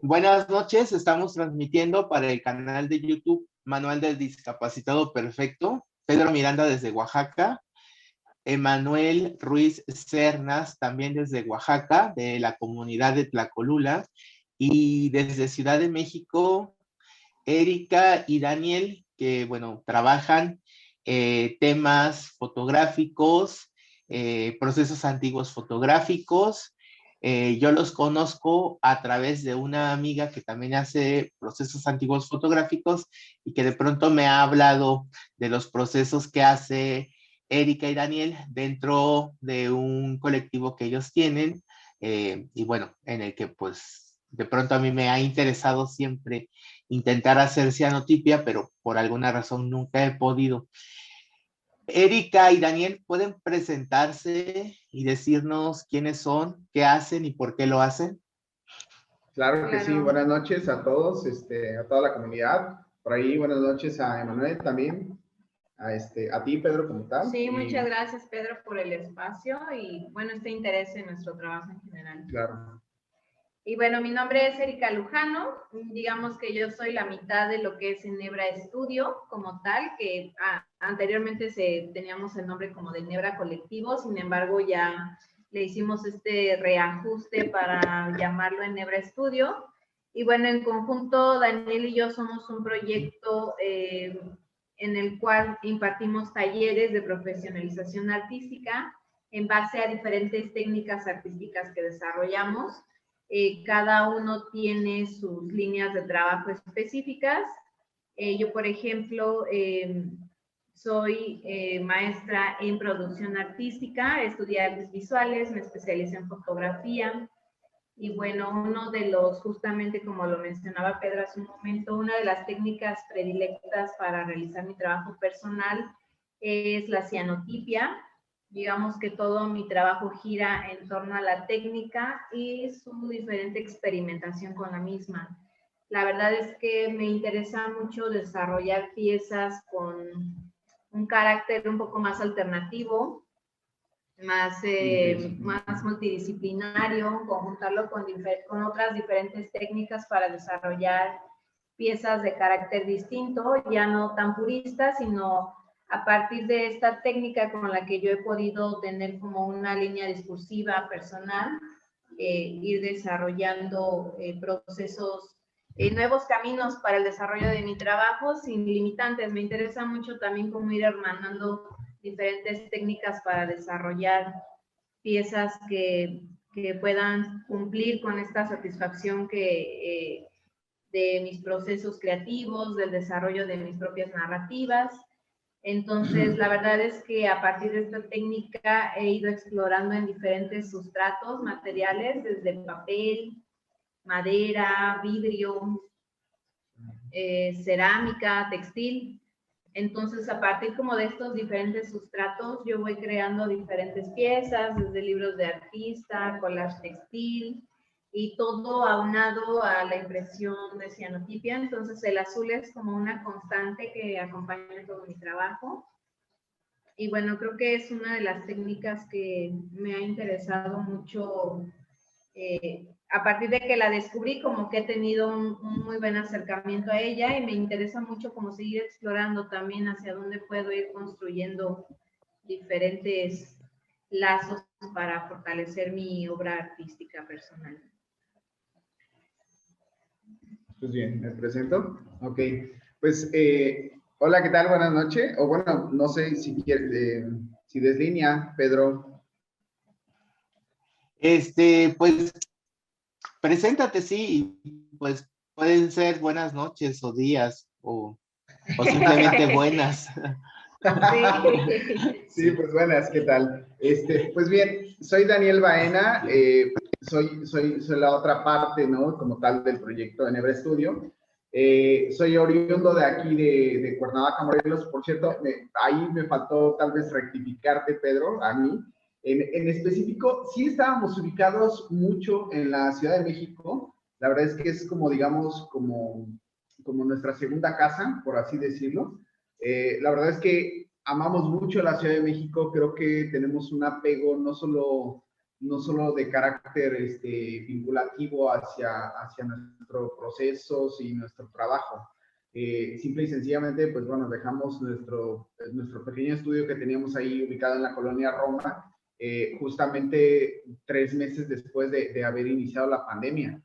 Buenas noches, estamos transmitiendo para el canal de YouTube Manual del Discapacitado Perfecto. Pedro Miranda desde Oaxaca, Emanuel Ruiz Cernas también desde Oaxaca, de la comunidad de Tlacolula, y desde Ciudad de México, Erika y Daniel, que bueno, trabajan temas fotográficos, procesos antiguos fotográficos. Yo los conozco a través de una amiga que también hace procesos antiguos fotográficos y que de pronto me ha hablado de los procesos que hace Erika y Daniel dentro de un colectivo que ellos tienen, y bueno, en el que pues de pronto a mí me ha interesado siempre intentar hacer cianotipia, pero por alguna razón nunca he podido. Erika y Daniel, ¿pueden presentarse y decirnos quiénes son, qué hacen y por qué lo hacen? Claro que sí, buenas noches a todos, a toda la comunidad. Por ahí, buenas noches a Emanuel también, a ti, Pedro, como tal. Sí, muchas gracias, Pedro, por el espacio y, bueno, este interés en nuestro trabajo en general. Claro. Y bueno, mi nombre es Erika Lujano, digamos que yo soy la mitad de lo que es Enebra Estudio como tal, que anteriormente teníamos el nombre como de Enebra Colectivo, sin embargo ya le hicimos este reajuste para llamarlo Enebra Estudio. Y bueno, en conjunto Daniel y yo somos un proyecto en el cual impartimos talleres de profesionalización artística en base a diferentes técnicas artísticas que desarrollamos. Cada uno tiene sus líneas de trabajo específicas. Yo, por ejemplo, soy maestra en producción artística, estudié artes visuales, me especialicé en fotografía. Y bueno, uno de los, justamente como lo mencionaba Pedro hace un momento, una de las técnicas predilectas para realizar mi trabajo personal es la cianotipia. Digamos que todo mi trabajo gira en torno a la técnica y su diferente experimentación con la misma. La verdad es que me interesa mucho desarrollar piezas con un carácter un poco más alternativo, más multidisciplinario, conjuntarlo con otras diferentes técnicas para desarrollar piezas de carácter distinto, ya no tan puristas, sino a partir de esta técnica con la que yo he podido tener como una línea discursiva personal, ir desarrollando procesos, nuevos caminos para el desarrollo de mi trabajo sin limitantes. Me interesa mucho también cómo ir hermanando diferentes técnicas para desarrollar piezas que puedan cumplir con esta satisfacción de mis procesos creativos, del desarrollo de mis propias narrativas. Entonces, la verdad es que a partir de esta técnica he ido explorando en diferentes sustratos materiales, desde papel, madera, vidrio, cerámica, textil. Entonces, a partir como de estos diferentes sustratos, yo voy creando diferentes piezas, desde libros de artista, collage textil, y todo aunado a la impresión de cianotipia. Entonces, el azul es como una constante que acompaña todo mi trabajo. Y bueno, creo que es una de las técnicas que me ha interesado mucho. A partir de que la descubrí, como que he tenido un muy buen acercamiento a ella y me interesa mucho como seguir explorando también hacia dónde puedo ir construyendo diferentes lazos para fortalecer mi obra artística personal. Pues bien, ¿me presento? Ok, pues hola, ¿qué tal? Buenas noches. O bueno, no sé si quieres, si deslínea, Pedro. Pues preséntate, sí, pues pueden ser buenas noches o días o simplemente buenas. Sí, pues buenas, ¿qué tal? Pues bien, soy Daniel Baena, soy la otra parte, ¿no? Como tal del proyecto de Enebra Estudio. Soy oriundo de aquí, de Cuernavaca, Morelos. Por cierto, ahí me faltó tal vez rectificarte, Pedro, a mí. En específico, sí estábamos ubicados mucho en la Ciudad de México. La verdad es que es como, digamos, como nuestra segunda casa, por así decirlo. La verdad es que amamos mucho la Ciudad de México, creo que tenemos un apego no solo no solo de carácter vinculativo hacia nuestros procesos y nuestro trabajo. Simple y sencillamente, pues bueno, dejamos nuestro pequeño estudio que teníamos ahí ubicado en la colonia Roma, justamente 3 meses después de haber iniciado la pandemia.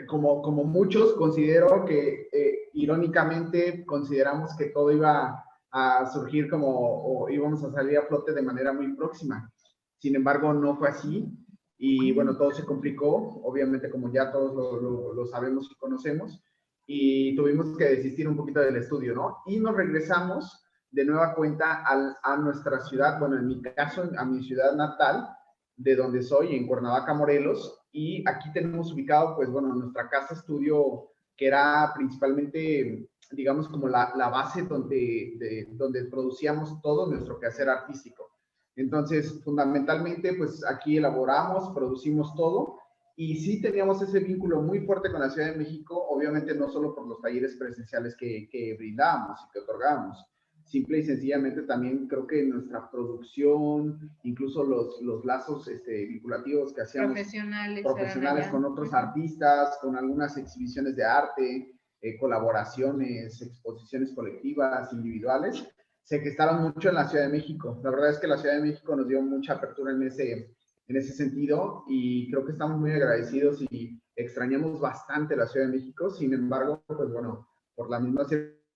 Como muchos, considero que irónicamente consideramos que todo iba a surgir o íbamos a salir a flote de manera muy próxima. Sin embargo, no fue así y bueno, todo se complicó, obviamente como ya todos lo sabemos y conocemos, y tuvimos que desistir un poquito del estudio, ¿no? Y nos regresamos de nueva cuenta a nuestra ciudad, bueno, en mi caso, a mi ciudad natal, de donde soy, en Cuernavaca, Morelos, y aquí tenemos ubicado, pues bueno, nuestra casa estudio, que era principalmente, digamos, como la base donde producíamos todo nuestro quehacer artístico. Entonces, fundamentalmente, pues aquí elaboramos, producimos todo, y sí teníamos ese vínculo muy fuerte con la Ciudad de México, obviamente no solo por los talleres presenciales que brindábamos y que otorgábamos, simple y sencillamente también creo que nuestra producción, incluso los lazos vinculativos que hacíamos profesionales con otros artistas, con algunas exhibiciones de arte, colaboraciones, exposiciones colectivas, individuales, se gestaron mucho en la Ciudad de México. La verdad es que la Ciudad de México nos dio mucha apertura en ese sentido y creo que estamos muy agradecidos y extrañamos bastante la Ciudad de México. Sin embargo, pues bueno, por la misma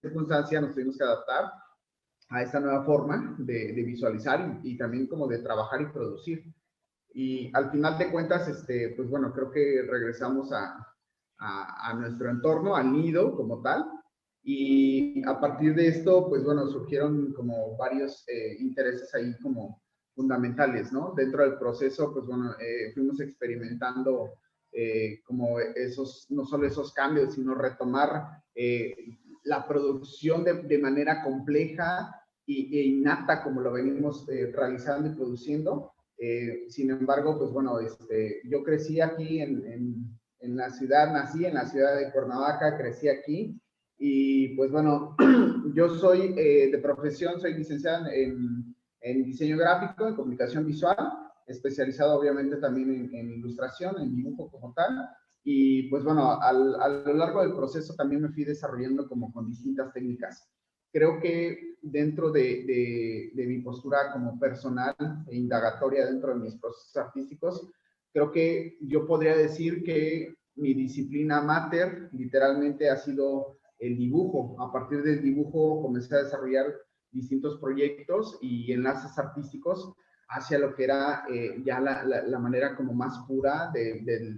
circunstancia nos tuvimos que adaptar a esta nueva forma de visualizar y también como de trabajar y producir. Y al final de cuentas, pues bueno, creo que regresamos a nuestro entorno, al nido como tal, y a partir de esto, pues bueno, surgieron como varios intereses ahí como fundamentales, ¿no? Dentro del proceso, pues bueno, fuimos experimentando como no solo esos cambios, sino retomar la producción de manera compleja e innata como lo venimos realizando y produciendo. Sin embargo, pues bueno, yo crecí aquí en la ciudad, nací en la ciudad de Cuernavaca, crecí aquí y pues bueno, yo soy de profesión, soy licenciado en diseño gráfico, en comunicación visual, especializado obviamente también en ilustración, en dibujo como tal. Y pues bueno, a lo largo del proceso también me fui desarrollando como con distintas técnicas. Creo que dentro de mi postura como personal e indagatoria dentro de mis procesos artísticos, creo que yo podría decir que mi disciplina mater literalmente ha sido el dibujo. A partir del dibujo comencé a desarrollar distintos proyectos y enlaces artísticos hacia lo que era ya la manera como más pura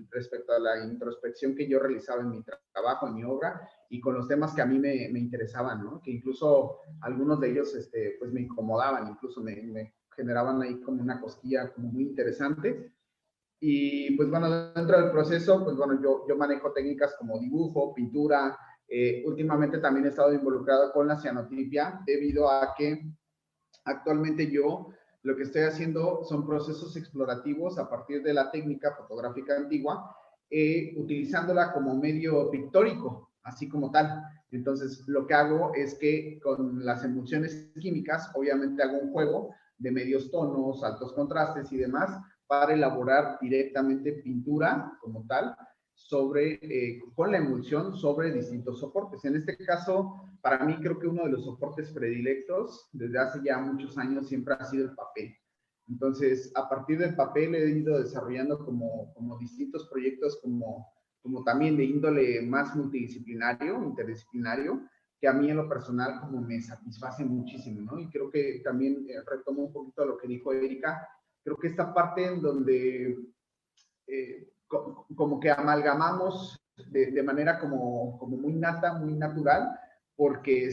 respecto a la introspección que yo realizaba en mi trabajo, en mi obra, y con los temas que a mí me interesaban, ¿no? Que incluso algunos de ellos pues me incomodaban, incluso me generaban ahí como una cosquilla como muy interesante. Y pues bueno, dentro del proceso, pues bueno, yo manejo técnicas como dibujo, pintura. Últimamente también he estado involucrado con la cianotipia debido a que actualmente yo lo que estoy haciendo son procesos explorativos a partir de la técnica fotográfica antigua, utilizándola como medio pictórico, así como tal. Entonces, lo que hago es que con las emulsiones químicas, obviamente hago un juego de medios tonos, altos contrastes y demás, para elaborar directamente pintura como tal, con la emulsión sobre distintos soportes. En este caso, para mí creo que uno de los soportes predilectos desde hace ya muchos años siempre ha sido el papel. Entonces, a partir del papel he ido desarrollando como distintos proyectos como también de índole más multidisciplinario, interdisciplinario, que a mí en lo personal como me satisface muchísimo, ¿no? Y creo que también retomo un poquito lo que dijo Erika, creo que esta parte en donde como que amalgamamos de manera como muy nata, muy natural, porque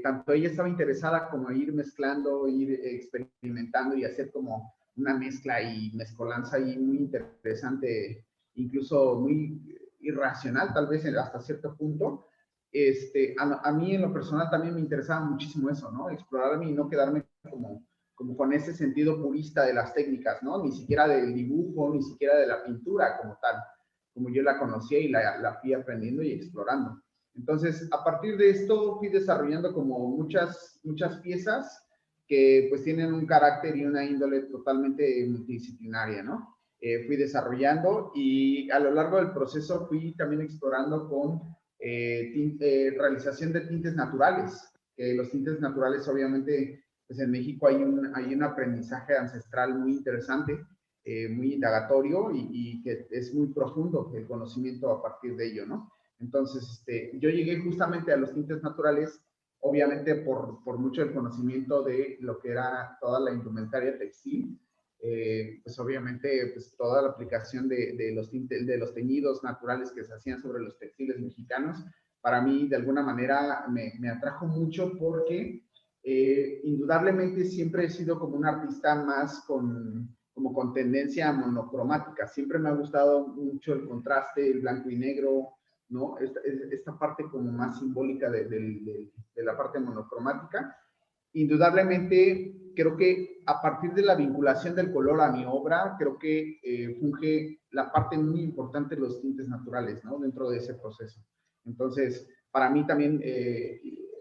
tanto ella estaba interesada como ir mezclando, ir experimentando y hacer como una mezcla y mezcolanza ahí muy interesante, incluso muy irracional, tal vez hasta cierto punto. A mí en lo personal también me interesaba muchísimo eso, ¿no? Explorarme y no quedarme como con ese sentido purista de las técnicas, ¿no? Ni siquiera del dibujo, ni siquiera de la pintura como tal, como yo la conocía y la fui aprendiendo y explorando. Entonces, a partir de esto fui desarrollando como muchas piezas que pues tienen un carácter y una índole totalmente multidisciplinaria, ¿no? Fui desarrollando y a lo largo del proceso fui también explorando con realización de tintes naturales. Los tintes naturales, obviamente, pues en México hay un aprendizaje ancestral muy interesante, muy indagatorio y que es muy profundo el conocimiento a partir de ello, ¿no? Entonces, yo llegué justamente a los tintes naturales, obviamente por mucho el conocimiento de lo que era toda la indumentaria textil, pues obviamente pues toda la aplicación de los tintes, de los teñidos naturales que se hacían sobre los textiles mexicanos, para mí de alguna manera me atrajo mucho porque indudablemente siempre he sido como un artista más como con tendencia monocromática. Siempre me ha gustado mucho el contraste, el blanco y negro, ¿no? Esta parte como más simbólica de la parte monocromática. Indudablemente, creo que a partir de la vinculación del color a mi obra, creo que funge la parte muy importante de los tintes naturales, ¿no? Dentro de ese proceso. Entonces, para mí también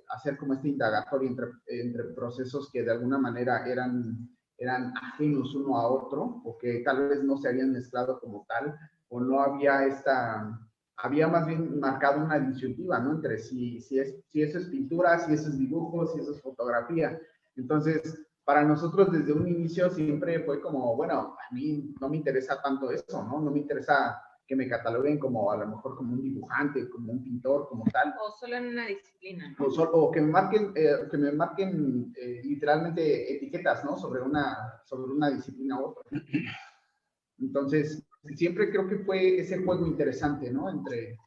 hacer como este indagatorio entre procesos que de alguna manera eran ajenos uno a otro, o que tal vez no se habían mezclado como tal, o no había había más bien marcado una disyuntiva, ¿no? Entre si eso es pintura, si eso es dibujo, si eso es fotografía. Entonces, para nosotros desde un inicio siempre fue como, bueno, a mí no me interesa tanto eso, ¿no? No me interesa que me cataloguen como a lo mejor como un dibujante, como un pintor, como tal. O solo en una disciplina, ¿no? O que me marquen literalmente etiquetas, ¿no? Sobre una disciplina u otra. Entonces, siempre creo que fue ese juego interesante, ¿no? Entre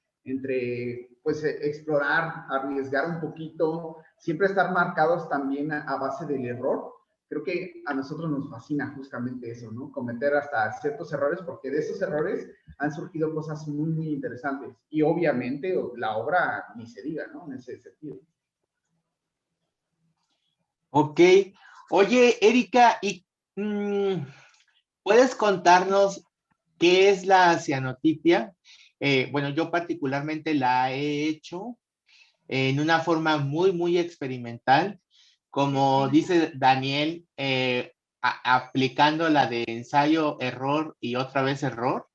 pues, explorar, arriesgar un poquito, siempre estar marcados también a base del error. Creo que a nosotros nos fascina justamente eso, ¿no? Cometer hasta ciertos errores, porque de esos errores han surgido cosas muy, muy interesantes. Y obviamente la obra ni se diga, ¿no? En ese sentido. Ok. Oye, Erika, ¿puedes contarnos qué es la cianotipia? Bueno, yo particularmente la he hecho en una forma muy, muy experimental. Como dice Daniel, aplicando la de ensayo, error y otra vez error.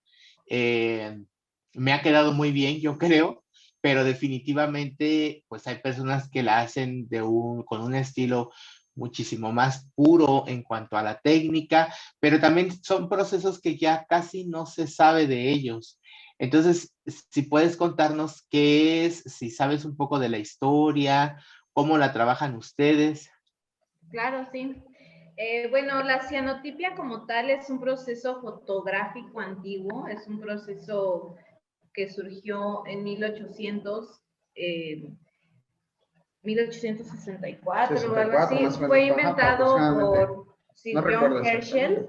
Me ha quedado muy bien, yo creo, pero definitivamente pues hay personas que la hacen con un estilo muchísimo más puro en cuanto a la técnica, pero también son procesos que ya casi no se sabe de ellos. Entonces, si puedes contarnos qué es, si sabes un poco de la historia, cómo la trabajan ustedes. Claro, sí. Bueno, la cianotipia como tal es un proceso fotográfico antiguo, es un proceso que surgió en 1864 o algo así. Fue inventado por Sir John Herschel,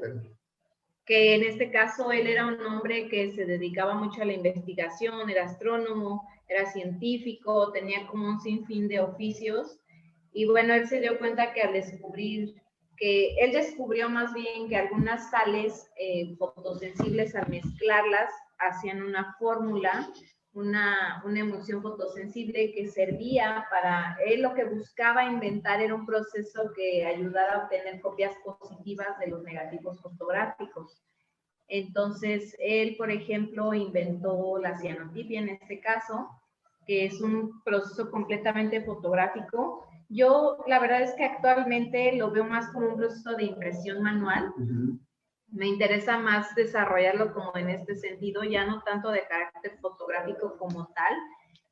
que en este caso él era un hombre que se dedicaba mucho a la investigación, era astrónomo, era científico, tenía como un sinfín de oficios. Y bueno, él se dio cuenta que él descubrió más bien que algunas sales fotosensibles al mezclarlas hacían una fórmula, una emulsión fotosensible que servía para él. Lo que buscaba inventar era un proceso que ayudara a obtener copias positivas de los negativos fotográficos. Entonces, él, por ejemplo, inventó la cianotipia en este caso, que es un proceso completamente fotográfico. Yo, la verdad es que actualmente lo veo más como un proceso de impresión manual. Me interesa más desarrollarlo como en este sentido, ya no tanto de carácter fotográfico como tal,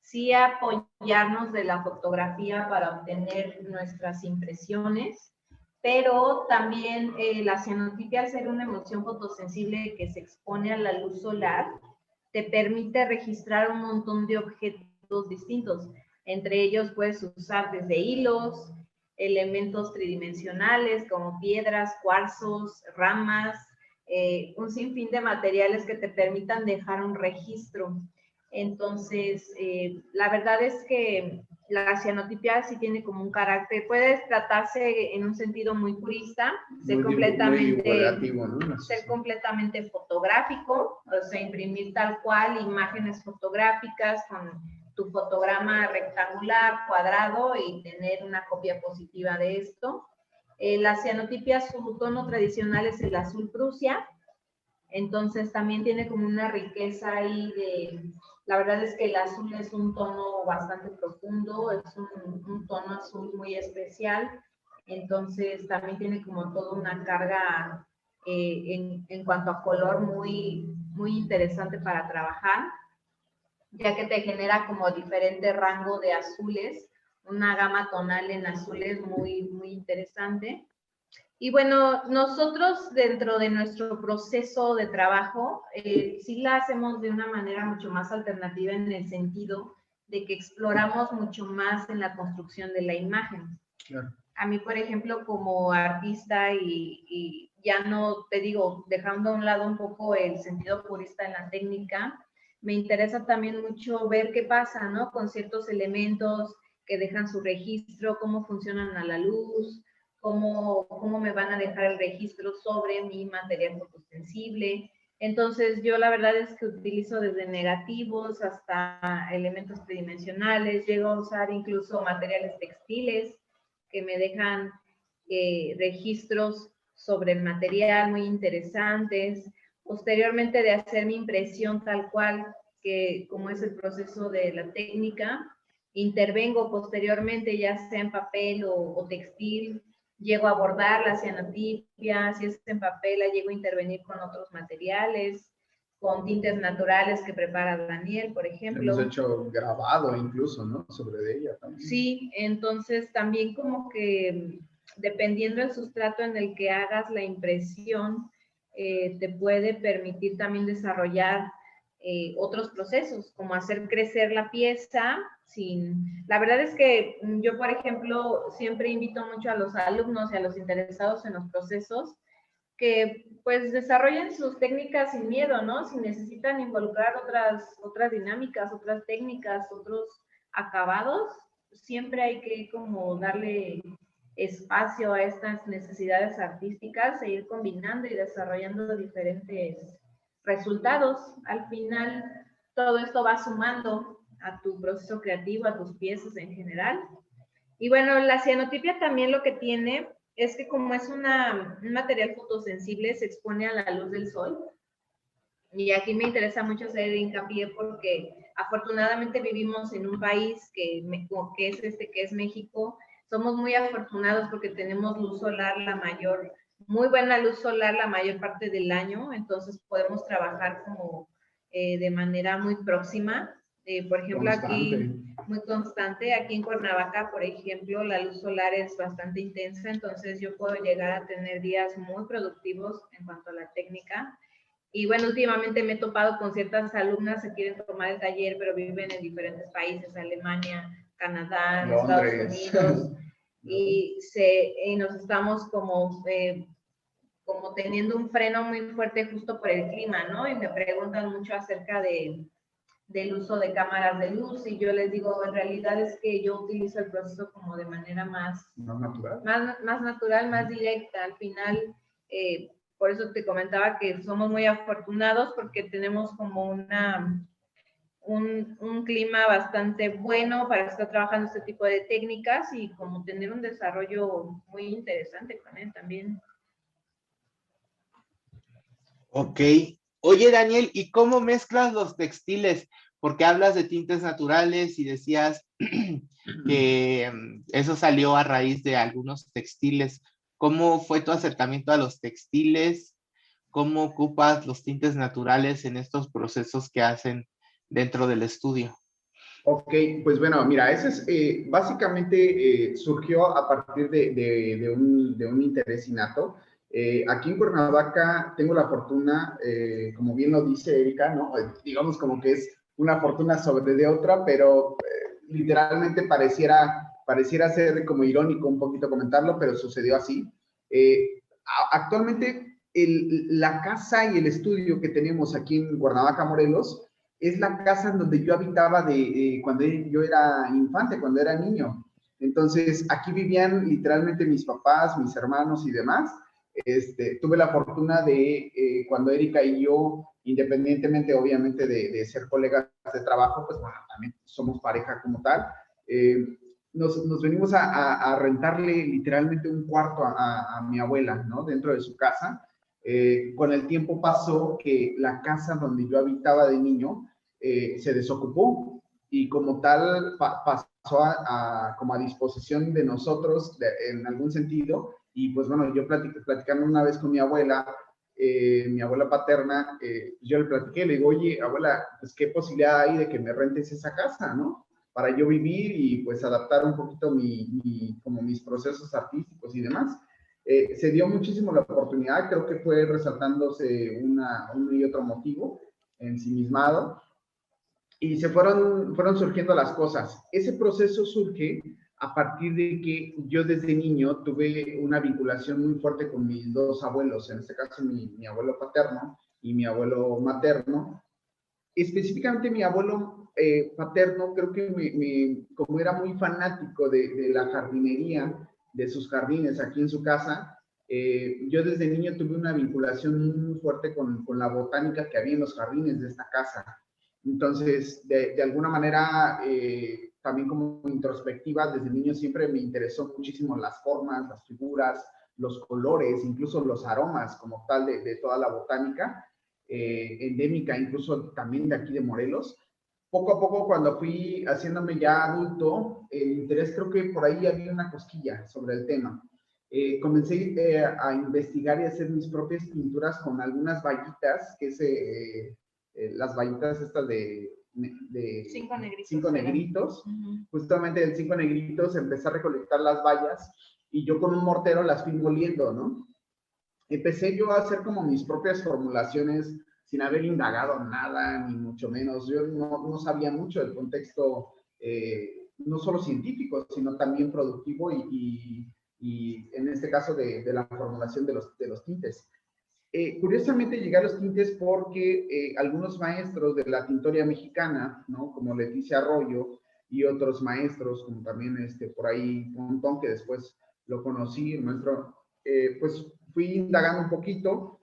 sí apoyarnos de la fotografía para obtener nuestras impresiones, pero también la cianotipia, al ser una emulsión fotosensible que se expone a la luz solar, te permite registrar un montón de objetos distintos. Entre ellos puedes usar desde hilos, elementos tridimensionales como piedras, cuarzos, ramas, un sinfín de materiales que te permitan dejar un registro. Entonces, la verdad es que la cianotipia sí tiene como un carácter, puede tratarse en un sentido muy purista, ser completamente fotográfico, o sea, imprimir tal cual imágenes fotográficas con tu fotograma rectangular, cuadrado, y tener una copia positiva de esto. La cianotipia, su tono tradicional es el azul Prusia, entonces también tiene como una riqueza ahí la verdad es que el azul es un tono bastante profundo, es un tono azul muy especial, entonces también tiene como toda una carga en cuanto a color muy interesante para trabajar, ya que te genera como diferente rango de azules, una gama tonal en azules muy interesante. Y bueno, nosotros dentro de nuestro proceso de trabajo, sí la hacemos de una manera mucho más alternativa en el sentido de que exploramos mucho más en la construcción de la imagen. Claro. A mí, por ejemplo, como artista y ya no, te digo, dejando a un lado un poco el sentido purista en la técnica, me interesa también mucho ver qué pasa, ¿no? Con ciertos elementos que dejan su registro, cómo funcionan a la luz, cómo me van a dejar el registro sobre mi material fotosensible. Entonces, yo la verdad es que utilizo desde negativos hasta elementos tridimensionales, llego a usar incluso materiales textiles que me dejan registros sobre el material muy interesantes. Posteriormente de hacer mi impresión tal cual, que como es el proceso de la técnica, intervengo posteriormente, ya sea en papel o textil, llego a bordar la cianotipia, si es en papel, la llego a intervenir con otros materiales, con tintes naturales que prepara Daniel, por ejemplo. Hemos hecho grabado incluso, ¿no? Sobre ella también. Sí, entonces también como que dependiendo del sustrato en el que hagas la impresión, te puede permitir también desarrollar otros procesos, como hacer crecer la pieza sin... La verdad es que yo, por ejemplo, siempre invito mucho a los alumnos y a los interesados en los procesos que pues desarrollen sus técnicas sin miedo, ¿no? Si necesitan involucrar otras dinámicas, otras técnicas, otros acabados, siempre hay que como darle espacio a estas necesidades artísticas e ir combinando y desarrollando diferentes resultados. Al final, todo esto va sumando a tu proceso creativo, a tus piezas en general. Y bueno, la cianotipia también lo que tiene es que como es un material fotosensible, se expone a la luz del sol. Y aquí me interesa mucho hacer hincapié porque afortunadamente vivimos en un país que es México. Somos muy afortunados porque tenemos luz solar muy buena luz solar la mayor parte del año, entonces podemos trabajar como de manera muy próxima. Por ejemplo, aquí, muy constante, aquí en Cuernavaca, por ejemplo, la luz solar es bastante intensa, entonces yo puedo llegar a tener días muy productivos en cuanto a la técnica. Y bueno, últimamente me he topado con ciertas alumnas que quieren tomar el taller, pero viven en diferentes países, Alemania, Canadá, Londres. Estados Unidos, y nos estamos como teniendo un freno muy fuerte justo por el clima, ¿no? Y me preguntan mucho acerca del uso de cámaras de luz y yo les digo, en realidad es que yo utilizo el proceso como de manera más natural, más natural, más directa. Al final, por eso te comentaba que somos muy afortunados porque tenemos como un clima bastante bueno para estar trabajando este tipo de técnicas y como tener un desarrollo muy interesante con él también. Ok. Oye, Daniel, ¿y cómo mezclas los textiles? Porque hablas de tintes naturales y decías que eso salió a raíz de algunos textiles. ¿Cómo fue tu acercamiento a los textiles? ¿Cómo ocupas los tintes naturales en estos procesos que hacen dentro del estudio? Ok, pues bueno, mira, ese es básicamente surgió a partir de un interés innato. Aquí en Cuernavaca tengo la fortuna, como bien lo dice Erika, ¿no? Digamos como que es una fortuna sobre de otra, pero literalmente pareciera ser como irónico un poquito comentarlo, pero sucedió así. Actualmente la casa y el estudio que tenemos aquí en Cuernavaca, Morelos, es la casa en donde yo habitaba cuando yo era infante, cuando era niño. Entonces, aquí vivían literalmente mis papás, mis hermanos y demás. Tuve la fortuna de, cuando Erika y yo, independientemente obviamente de ser colegas de trabajo, pues bueno, también somos pareja como tal. nos venimos a rentarle literalmente un cuarto a mi abuela, ¿no? Dentro de su casa. Con el tiempo pasó que la casa donde yo habitaba de niño se desocupó y como tal pasó como a disposición de nosotros en algún sentido. Y pues bueno, yo platicando una vez con mi abuela paterna, yo le platiqué, le digo, oye, abuela, pues qué posibilidad hay de que me rentes esa casa, ¿no? Para yo vivir y pues adaptar un poquito como mis procesos artísticos y demás. Se dio muchísimo la oportunidad, creo que fue resaltándose uno y otro motivo ensimismado, y fueron surgiendo las cosas. Ese proceso surge a partir de que yo desde niño tuve una vinculación muy fuerte con mis dos abuelos, en este caso mi abuelo paterno y mi abuelo materno. Específicamente mi abuelo paterno, creo que como era muy fanático de la jardinería, de sus jardines aquí en su casa, yo desde niño tuve una vinculación muy fuerte con la botánica que había en los jardines de esta casa. Entonces, de alguna manera, también como introspectiva, desde niño siempre me interesó muchísimo las formas, las figuras, los colores, incluso los aromas como tal de toda la botánica endémica, incluso también de aquí de Morelos. Poco a poco, cuando fui haciéndome ya adulto, el interés, creo que por ahí había una cosquilla sobre el tema. Comencé a investigar y a hacer mis propias pinturas con algunas vallitas, que es las vallitas estas de cinco negritos. Justamente en 5 negritos empecé a recolectar las vallas y yo con un mortero las fui moliendo, ¿no? Empecé yo a hacer como mis propias formulaciones sin haber indagado nada, ni mucho menos. Yo no sabía mucho del contexto, no solo científico, sino también productivo y en este caso de la formulación de los tintes. Curiosamente llegué a los tintes porque algunos maestros de la tintoria mexicana, ¿no? Como Leticia Arroyo y otros maestros, como también por ahí Pontón, que después lo conocí, el maestro, pues fui indagando un poquito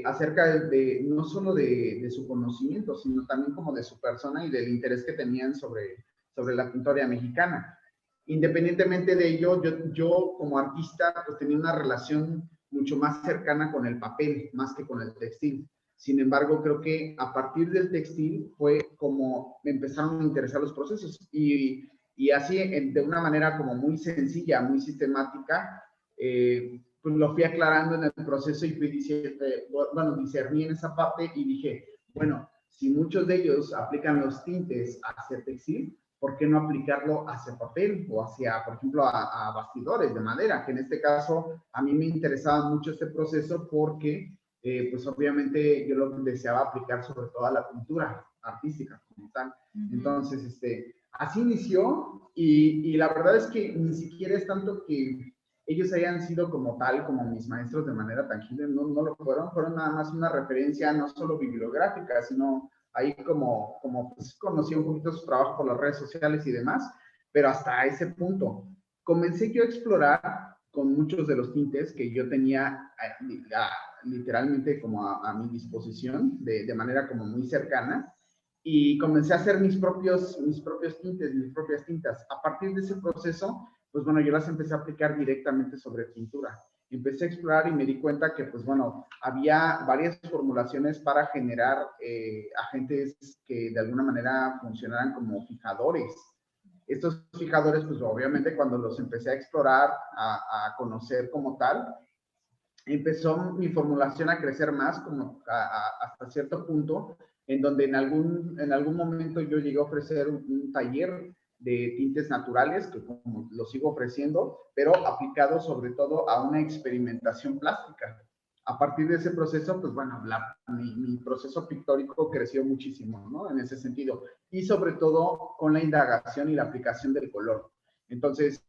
acerca no solo de su conocimiento, sino también como de su persona y del interés que tenían sobre la tintoria mexicana. Independientemente de ello, yo como artista pues tenía una relación mucho más cercana con el papel, más que con el textil. Sin embargo, creo que a partir del textil fue como me empezaron a interesar los procesos y así de una manera como muy sencilla, muy sistemática, pues lo fui aclarando en el proceso y fui diciendo, bueno, discerní en esa parte y dije, bueno, si muchos de ellos aplican los tintes hacia textil, ¿por qué no aplicarlo hacia papel o hacia, por ejemplo, a bastidores de madera? Que en este caso a mí me interesaba mucho este proceso porque, pues obviamente yo lo deseaba aplicar sobre todo a la pintura artística como tal. Entonces, así inició y la verdad es que ni siquiera es tanto que ellos hayan sido como tal, como mis maestros de manera tangible, no lo fueron nada más una referencia no solo bibliográfica, sino ahí como pues, conocí un poquito su trabajo por las redes sociales y demás, pero hasta ese punto. Comencé yo a explorar con muchos de los tintes que yo tenía literalmente como a mi disposición, de manera como muy cercana, y comencé a hacer mis propios tintes, mis propias tintas. A partir de ese proceso, pues bueno, yo las empecé a aplicar directamente sobre pintura. Empecé a explorar y me di cuenta que, pues bueno, había varias formulaciones para generar agentes que de alguna manera funcionaran como fijadores. Estos fijadores, pues obviamente cuando los empecé a explorar, a conocer como tal, empezó mi formulación a crecer más como hasta cierto punto, en donde en algún momento yo llegué a ofrecer un taller de tintes naturales, que como lo sigo ofreciendo, pero aplicado sobre todo a una experimentación plástica. A partir de ese proceso, pues bueno, mi proceso pictórico creció muchísimo, ¿no? En ese sentido. Y sobre todo con la indagación y la aplicación del color. Entonces,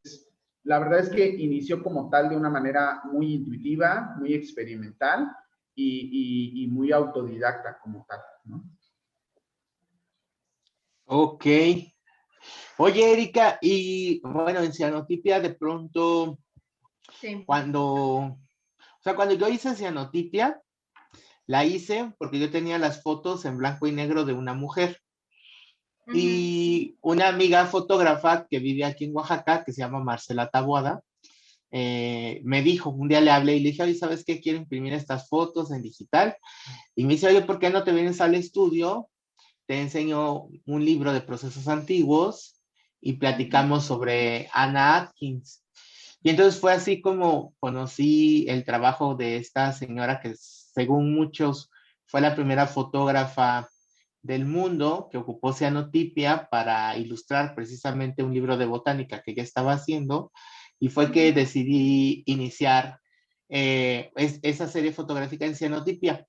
la verdad es que inició como tal de una manera muy intuitiva, muy experimental y muy autodidacta como tal, ¿no? Ok. Oye, Erika, y bueno, en cianotipia de pronto, Sí. cuando yo hice cianotipia, la hice porque yo tenía las fotos en blanco y negro de una mujer. Y una amiga fotógrafa que vive aquí en Oaxaca, que se llama Marcela Taboada, me dijo, un día le hablé y le dije, oye, ¿sabes qué? Quiero imprimir estas fotos en digital. Y me dice, oye, ¿por qué no te vienes al estudio? Te enseño un libro de procesos antiguos y platicamos sobre Anna Atkins. Y entonces fue así como conocí el trabajo de esta señora que según muchos fue la primera fotógrafa del mundo que ocupó cianotipia para ilustrar precisamente un libro de botánica que ya estaba haciendo, y fue que decidí iniciar esa serie fotográfica en cianotipia.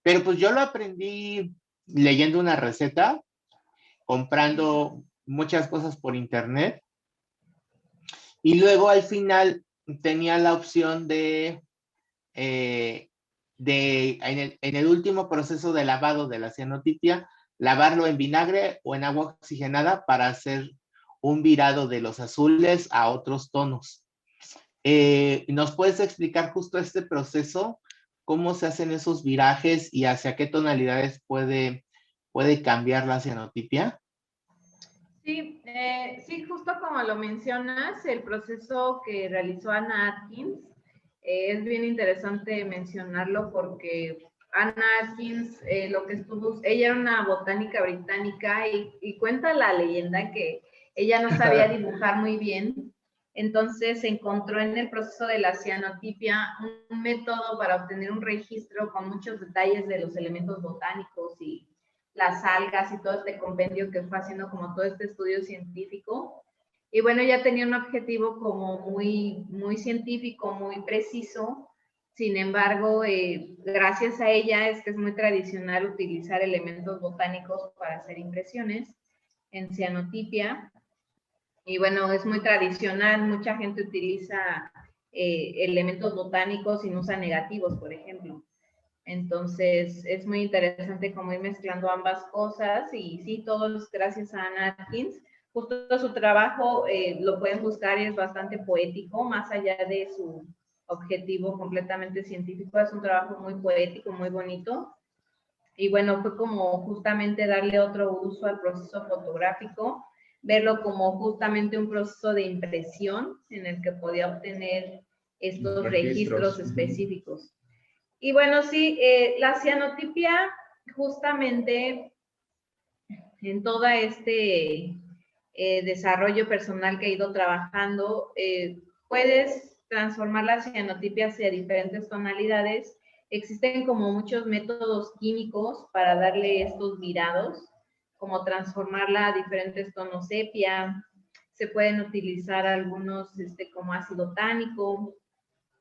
Pero pues yo lo aprendí leyendo una receta, comprando muchas cosas por internet, y luego al final tenía la opción en el último proceso de lavado de la cianotipia, lavarlo en vinagre o en agua oxigenada para hacer un virado de los azules a otros tonos. ¿Nos puedes explicar justo este proceso? ¿Cómo se hacen esos virajes y hacia qué tonalidades puede cambiar la cianotipia? Sí, sí, justo como lo mencionas, el proceso que realizó Anna Atkins, es bien interesante mencionarlo porque Anna Atkins, lo que estuvo, ella era una botánica británica y cuenta la leyenda que ella no sabía dibujar muy bien, entonces se encontró en el proceso de la cianotipia un método para obtener un registro con muchos detalles de los elementos botánicos y las algas y todo este compendio que fue haciendo como todo este estudio científico. Y bueno, ya tenía un objetivo como muy científico, muy preciso. Sin embargo, gracias a ella es que es muy tradicional utilizar elementos botánicos para hacer impresiones en cianotipia. Y bueno, es muy tradicional, mucha gente utiliza elementos botánicos y no usa negativos, por ejemplo. Entonces, es muy interesante como ir mezclando ambas cosas y sí, todos gracias a Anna Atkins. Justo su trabajo lo pueden buscar y es bastante poético, más allá de su objetivo completamente científico, es un trabajo muy poético, muy bonito. Y bueno, fue como justamente darle otro uso al proceso fotográfico, verlo como justamente un proceso de impresión en el que podía obtener estos registros específicos. Y bueno, sí, la cianotipia justamente en todo este desarrollo personal que he ido trabajando, puedes transformar la cianotipia hacia diferentes tonalidades. Existen como muchos métodos químicos para darle estos virados, como transformarla a diferentes tonos sepia. Se pueden utilizar algunos como ácido tánico,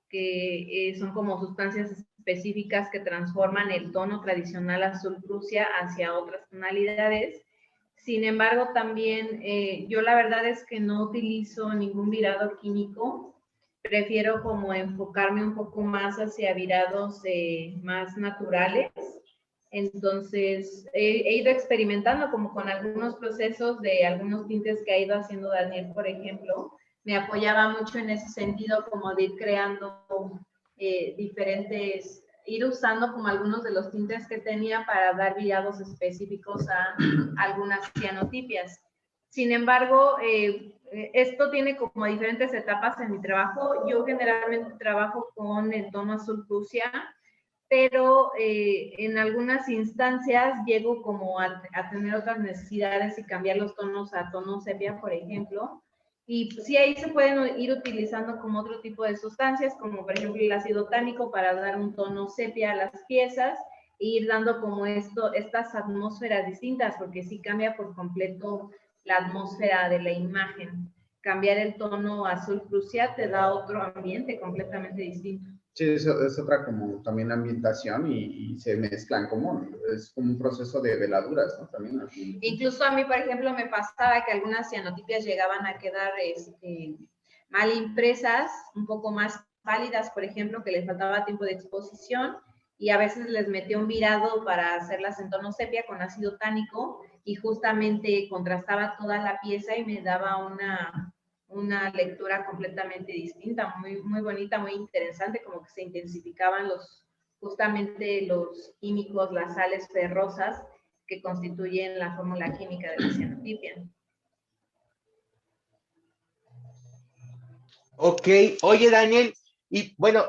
que son como sustancias específicas que transforman el tono tradicional azul fucsia hacia otras tonalidades. Sin embargo, también yo la verdad es que no utilizo ningún virado químico, prefiero como enfocarme un poco más hacia virados más naturales. Entonces, he ido experimentando como con algunos procesos de algunos tintes que ha ido haciendo Daniel, por ejemplo, me apoyaba mucho en ese sentido, como de ir creando diferentes, ir usando como algunos de los tintes que tenía para dar virados específicos a algunas cianotipias. Sin embargo, esto tiene como diferentes etapas en mi trabajo. Yo generalmente trabajo con el tono azul fucsia, pero en algunas instancias llego como a tener otras necesidades y cambiar los tonos a tono sepia, por ejemplo. Y sí, ahí se pueden ir utilizando como otro tipo de sustancias, como por ejemplo el ácido tánico para dar un tono sepia a las piezas e ir dando como estas atmósferas distintas, porque sí cambia por completo la atmósfera de la imagen. Cambiar el tono azul fucsia te da otro ambiente completamente distinto. Sí, es otra como también ambientación y se mezclan como, es como un proceso de veladuras, ¿no? También. Incluso a mí, por ejemplo, me pasaba que algunas cianotipias llegaban a quedar mal impresas, un poco más pálidas, por ejemplo, que les faltaba tiempo de exposición y a veces les metía un virado para hacerlas en tono sepia con ácido tánico y justamente contrastaba toda la pieza y me daba una lectura completamente distinta, muy bonita, muy interesante, como que se intensificaban justamente los químicos, las sales ferrosas que constituyen la fórmula química de la cianotipia. Ok, oye Daniel, y bueno,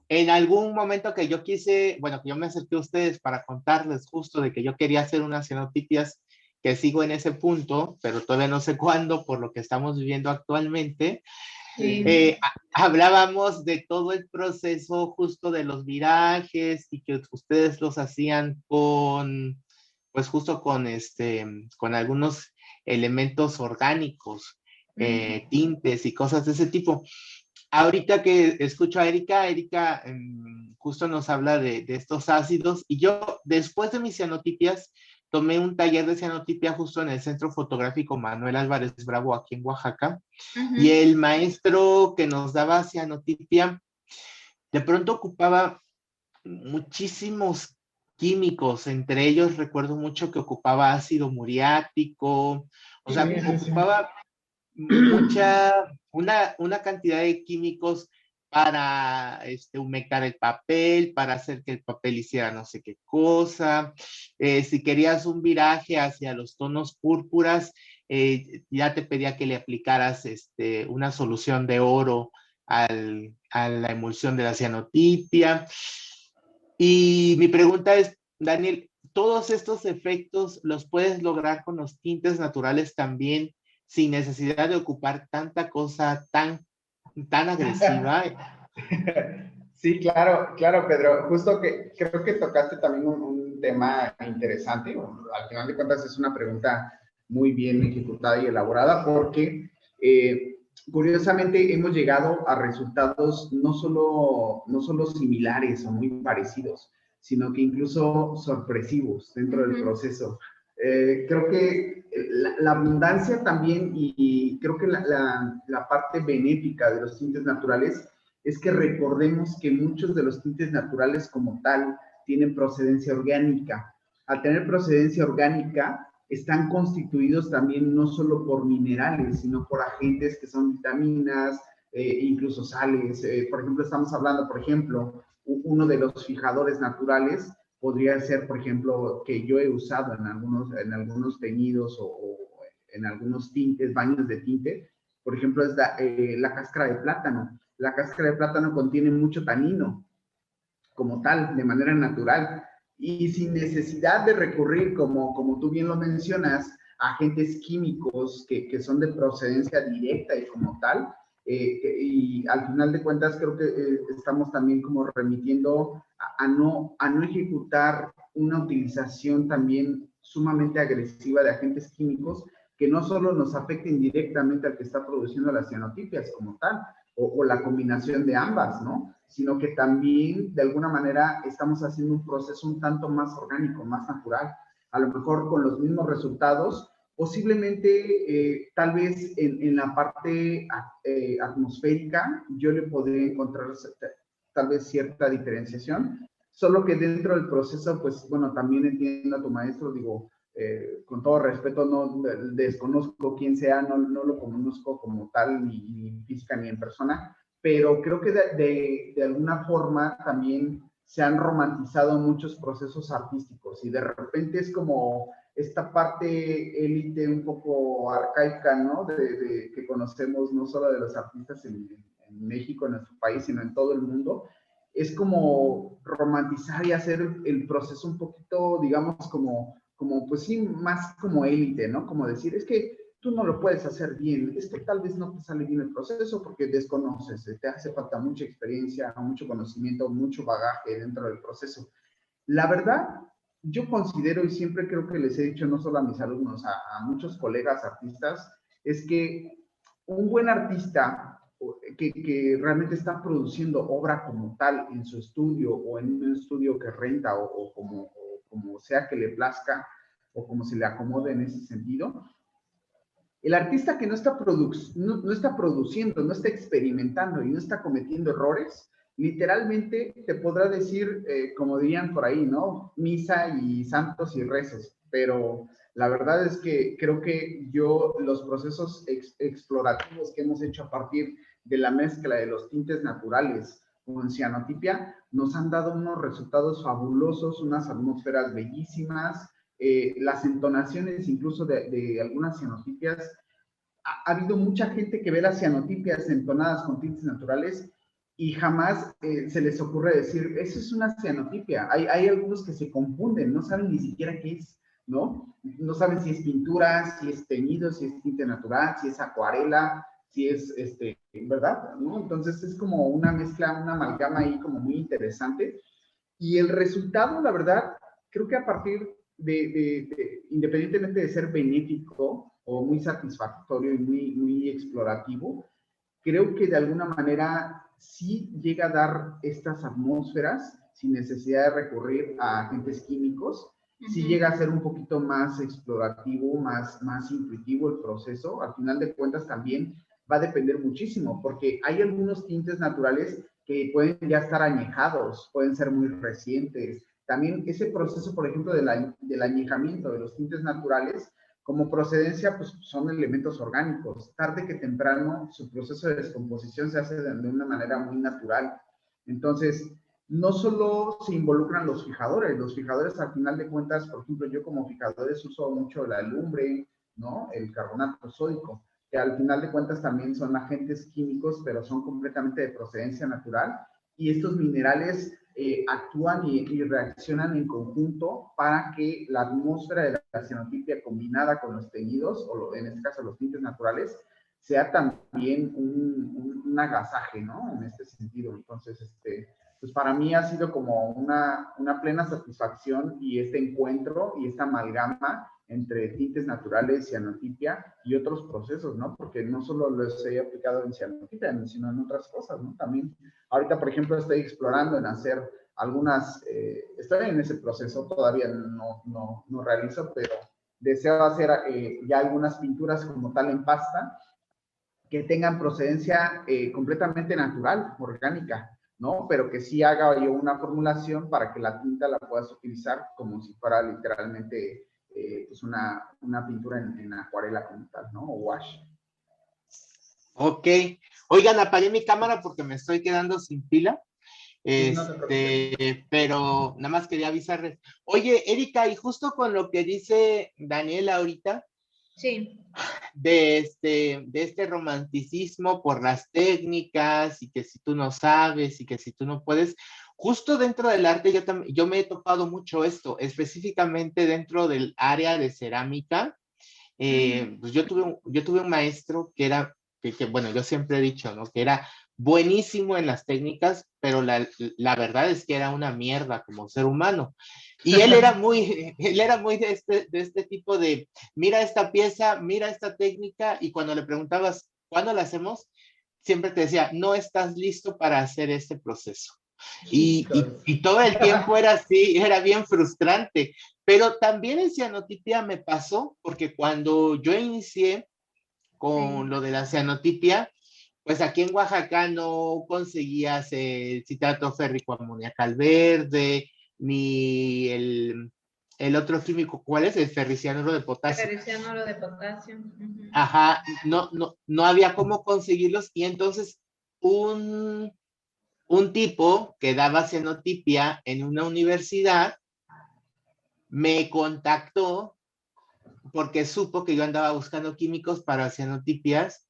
en algún momento que yo quise, bueno, que yo me acerqué a ustedes para contarles justo de que yo quería hacer unas cianotipias, que sigo en ese punto, pero todavía no sé cuándo, por lo que estamos viviendo actualmente. Sí. Hablábamos de todo el proceso justo de los virajes y que ustedes los hacían con, pues justo con algunos elementos orgánicos, tintes y cosas de ese tipo. Ahorita que escucho a Erika, justo nos habla de estos ácidos y yo después de mis cianotipias tomé un taller de cianotipia justo en el Centro Fotográfico Manuel Álvarez Bravo aquí en Oaxaca y el maestro que nos daba cianotipia de pronto ocupaba muchísimos químicos, entre ellos recuerdo mucho que ocupaba ácido muriático, o sea, ocupaba una cantidad de químicos para humectar el papel, para hacer que el papel hiciera no sé qué cosa. Si querías un viraje hacia los tonos púrpuras, ya te pedía que le aplicaras una solución de oro a la emulsión de la cianotipia. Y mi pregunta es, Daniel, ¿todos estos efectos los puedes lograr con los tintes naturales también sin necesidad de ocupar tanta cosa tan agresiva? Sí, claro, claro, Pedro. Justo que creo que tocaste también un tema interesante. Al final de cuentas es una pregunta muy bien ejecutada y elaborada porque curiosamente hemos llegado a resultados no solo similares o muy parecidos, sino que incluso sorpresivos dentro del proceso. Creo que la abundancia también y creo que la parte benéfica de los tintes naturales es que recordemos que muchos de los tintes naturales como tal tienen procedencia orgánica. Al tener procedencia orgánica, están constituidos también no solo por minerales, sino por agentes que son vitaminas, incluso sales. Por ejemplo, estamos hablando, por ejemplo, uno de los fijadores naturales podría ser, por ejemplo, que yo he usado en algunos teñidos o en algunos tintes, baños de tinte, por ejemplo, es la cáscara de plátano. La cáscara de plátano contiene mucho tanino, como tal, de manera natural, y sin necesidad de recurrir, como tú bien lo mencionas, a agentes químicos que son de procedencia directa y como tal, y al final de cuentas creo que estamos también como remitiendo a no ejecutar una utilización también sumamente agresiva de agentes químicos que no solo nos afecten directamente al que está produciendo las cianotipias como tal, o la combinación de ambas, ¿no? Sino que también de alguna manera estamos haciendo un proceso un tanto más orgánico, más natural, a lo mejor con los mismos resultados, posiblemente tal vez en la parte atmosférica yo le podría encontrar tal vez cierta diferenciación, solo que dentro del proceso, pues bueno, también entiendo a tu maestro, digo, con todo respeto, no desconozco quién sea, no lo conozco como tal, ni física ni en persona, pero creo que de alguna forma también se han romantizado muchos procesos artísticos y de repente es como esta parte élite un poco arcaica, ¿no? Que conocemos no solo de los artistas en México, en nuestro país, sino en todo el mundo. Es como romantizar y hacer el proceso un poquito, digamos, como pues sí, más como élite, ¿no? Como decir, es que tú no lo puedes hacer bien, es que tal vez no te sale bien el proceso porque desconoces, te hace falta mucha experiencia, mucho conocimiento, mucho bagaje dentro del proceso. La verdad, yo considero y siempre creo que les he dicho no solo a mis alumnos, a muchos colegas artistas, es que un buen artista que realmente está produciendo obra como tal en su estudio o en un estudio que renta o como sea que le plazca o como se le acomode en ese sentido, el artista que no está produciendo, no está experimentando y no está cometiendo errores, literalmente te podrá decir, como dirían por ahí, ¿no? Misa y santos y rezos, pero la verdad es que creo que los procesos explorativos que hemos hecho a partir de la mezcla de los tintes naturales con cianotipia nos han dado unos resultados fabulosos, unas atmósferas bellísimas, las entonaciones incluso de algunas cianotipias. Ha habido mucha gente que ve las cianotipias entonadas con tintes naturales y jamás se les ocurre decir, eso es una cianotipia. Hay algunos que se confunden, no saben ni siquiera qué es, ¿no? No saben si es pintura, si es teñido, si es tinte natural, si es acuarela, si es, ¿verdad? ¿No? Entonces es como una mezcla, una amalgama ahí como muy interesante. Y el resultado, la verdad, creo que a partir independientemente de ser benéfico o muy satisfactorio y muy explorativo, creo que de alguna manera sí llega a dar estas atmósferas sin necesidad de recurrir a agentes químicos, sí llega a ser un poquito más explorativo, más intuitivo el proceso. Al final de cuentas también va a depender muchísimo, porque hay algunos tintes naturales que pueden ya estar añejados, pueden ser muy recientes. También ese proceso, por ejemplo, del añejamiento de los tintes naturales, como procedencia, pues son elementos orgánicos. Tarde que temprano, su proceso de descomposición se hace de una manera muy natural. Entonces, no solo se involucran los fijadores al final de cuentas, por ejemplo, yo como fijadores uso mucho la lumbre, ¿no? El carbonato sódico, que al final de cuentas también son agentes químicos, pero son completamente de procedencia natural, y estos minerales actúan y reaccionan en conjunto para que la atmósfera de la cianotipia combinada con los teñidos, o en este caso los tintes naturales, sea también un agasaje, ¿no? En este sentido. Entonces, pues para mí ha sido como una plena satisfacción y este encuentro y esta amalgama entre tintes naturales, cianotipia y otros procesos, ¿no? Porque no solo los he aplicado en cianotipia, sino en otras cosas, ¿no? También, ahorita, por ejemplo, estoy explorando en hacer algunas, estoy en ese proceso, todavía no realizo, pero deseo hacer ya algunas pinturas como tal en pasta que tengan procedencia completamente natural, orgánica, ¿no? Pero que sí haga yo una formulación para que la tinta la puedas utilizar como si fuera literalmente pues una pintura en acuarela como tal, ¿no? O wash. Ok. Oigan, apagué mi cámara porque me estoy quedando sin pila. No te preocupes. Pero nada más quería avisarles. Oye, Erika, y justo con lo que dice Daniela ahorita, sí, de este romanticismo por las técnicas y que si tú no sabes y que si tú no puedes, justo dentro del arte yo me he topado mucho esto, específicamente dentro del área de cerámica. Pues yo tuve un maestro que era, bueno, yo siempre he dicho, ¿no? Que era buenísimo en las técnicas, pero la verdad es que era una mierda como ser humano. Y él era muy de este tipo de, mira esta pieza, mira esta técnica, y cuando le preguntabas, ¿cuándo la hacemos? Siempre te decía, no estás listo para hacer este proceso. Y todo el tiempo era así, era bien frustrante. Pero también en cianotipia me pasó, porque cuando yo inicié con lo de la cianotipia, pues aquí en Oaxaca no conseguías el citrato férrico amoníacal verde, ni el otro químico, ¿cuál es? El ferricianuro de potasio. ferricianuro de potasio. Ajá, no había cómo conseguirlos, y entonces un tipo que daba cianotipia en una universidad me contactó porque supo que yo andaba buscando químicos para cianotipias.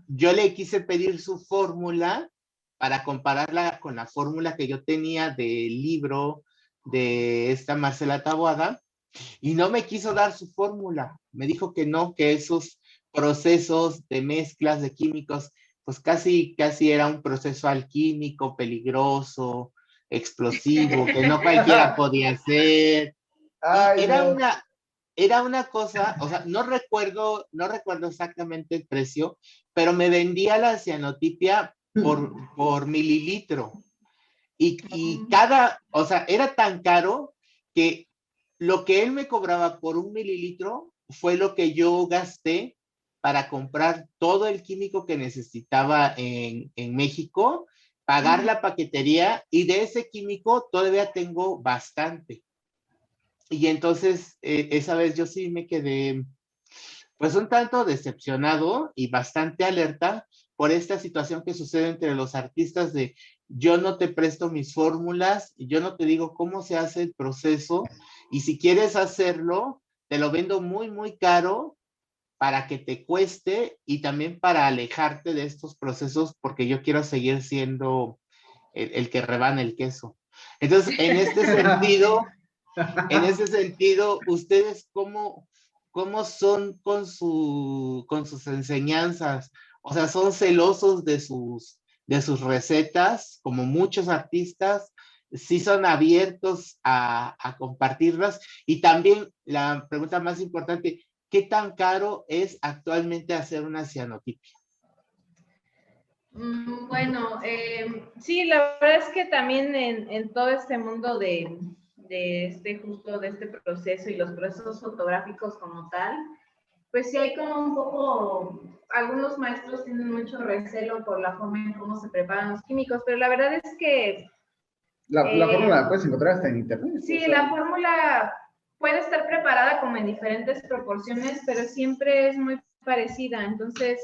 Yo le quise pedir su fórmula para compararla con la fórmula que yo tenía del libro de esta Marcela Taboada, y no me quiso dar su fórmula. Me dijo que no, que esos procesos de mezclas de químicos, pues casi era un proceso alquímico, peligroso, explosivo, que no cualquiera podía hacer. Y Ay, no. era una cosa, o sea, no recuerdo exactamente el precio, pero me vendía la cianotipia por mililitro. Y o sea, era tan caro que lo que él me cobraba por 1 mililitro fue lo que yo gasté para comprar todo el químico que necesitaba en México, pagar la paquetería, y de ese químico todavía tengo bastante. Y entonces, esa vez yo sí me quedé, pues un tanto decepcionado y bastante alerta por esta situación que sucede entre los artistas de, yo no te presto mis fórmulas, yo no te digo cómo se hace el proceso, y si quieres hacerlo, te lo vendo muy, muy caro para que te cueste y también para alejarte de estos procesos, porque yo quiero seguir siendo el que rebana el queso. Entonces, en ese sentido, ¿ustedes cómo son con sus enseñanzas? O sea, ¿son celosos de sus recetas, como muchos artistas? ¿Sí son abiertos a compartirlas? Y también la pregunta más importante, ¿qué tan caro es actualmente hacer una cianotipia? Bueno, sí, la verdad es que también en todo este mundo de este proceso y los procesos fotográficos como tal, pues sí hay como un poco, algunos maestros tienen mucho recelo por la forma en cómo se preparan los químicos, pero la verdad es que... La fórmula la puedes encontrar hasta en internet. Sí, o sea. la fórmula puede estar preparada como en diferentes proporciones, pero siempre es muy parecida, entonces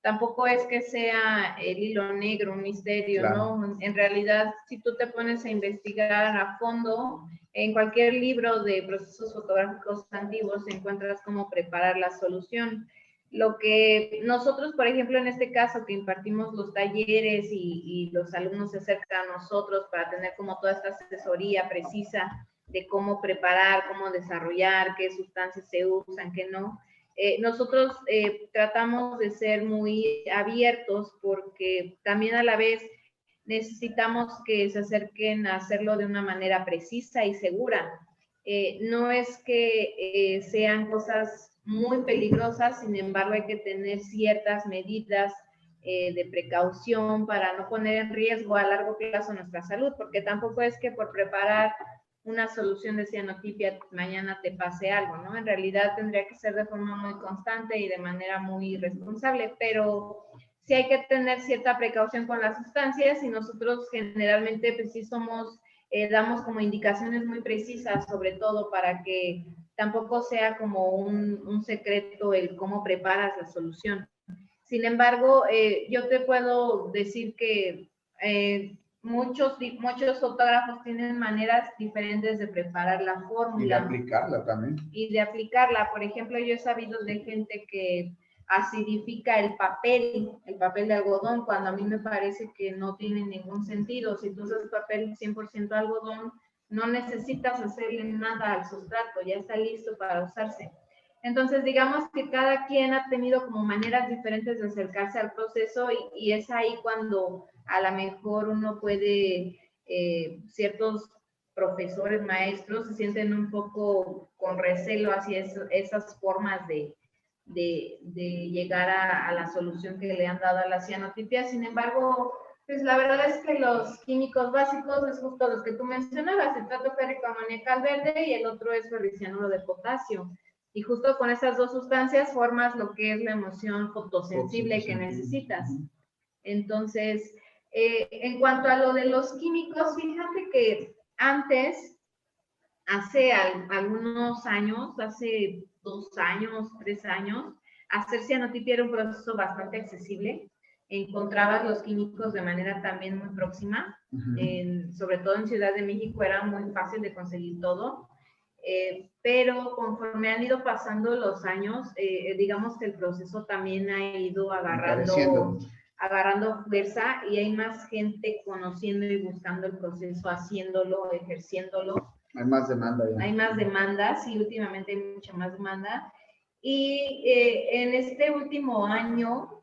tampoco es que sea el hilo negro, un misterio, Claro. ¿no? En realidad, si tú te pones a investigar a fondo, en cualquier libro de procesos fotográficos antiguos encuentras cómo preparar la solución. Lo que nosotros, por ejemplo, en este caso que impartimos los talleres y los alumnos se acercan a nosotros para tener como toda esta asesoría precisa de cómo preparar, cómo desarrollar, qué sustancias se usan, qué no. Nosotros tratamos de ser muy abiertos porque también a la vez necesitamos que se acerquen a hacerlo de una manera precisa y segura. No es que sean cosas muy peligrosas, sin embargo hay que tener ciertas medidas de precaución para no poner en riesgo a largo plazo nuestra salud, porque tampoco es que por preparar una solución de cianotipia mañana te pase algo, ¿no? En realidad tendría que ser de forma muy constante y de manera muy responsable, pero sí hay que tener cierta precaución con las sustancias y nosotros generalmente pues sí damos como indicaciones muy precisas sobre todo para que tampoco sea como un secreto el cómo preparas la solución. Sin embargo, yo te puedo decir que muchos fotógrafos tienen maneras diferentes de preparar la fórmula. Y de aplicarla también. Y de aplicarla. Por ejemplo, yo he sabido de gente que acidifica el papel de algodón, cuando a mí me parece que no tiene ningún sentido. Si tú usas papel 100% algodón, no necesitas hacerle nada al sustrato, ya está listo para usarse. Entonces, digamos que cada quien ha tenido como maneras diferentes de acercarse al proceso y es ahí cuando a lo mejor uno puede, ciertos profesores, maestros, se sienten un poco con recelo hacia esas formas de llegar a la solución que le han dado a la cianotipia. Sin embargo, pues la verdad es que los químicos básicos es justo los que tú mencionabas, citrato férrico amoniacal verde y el otro es ferricianuro de potasio. Y justo con esas dos sustancias formas lo que es la emulsión fotosensible que necesitas. Entonces, en cuanto a lo de los químicos, fíjate que antes, hace algunos años, hace 2 años, 3 años, hacer cianotipia era un proceso bastante accesible. Encontrabas los químicos de manera también muy próxima, sobre todo en Ciudad de México era muy fácil de conseguir todo. Pero conforme han ido pasando los años, digamos que el proceso también ha ido agarrando fuerza y hay más gente conociendo y buscando el proceso, haciéndolo, ejerciéndolo. Hay más demanda ya. Hay más demanda, sí, últimamente hay mucha más demanda. Y en este último año,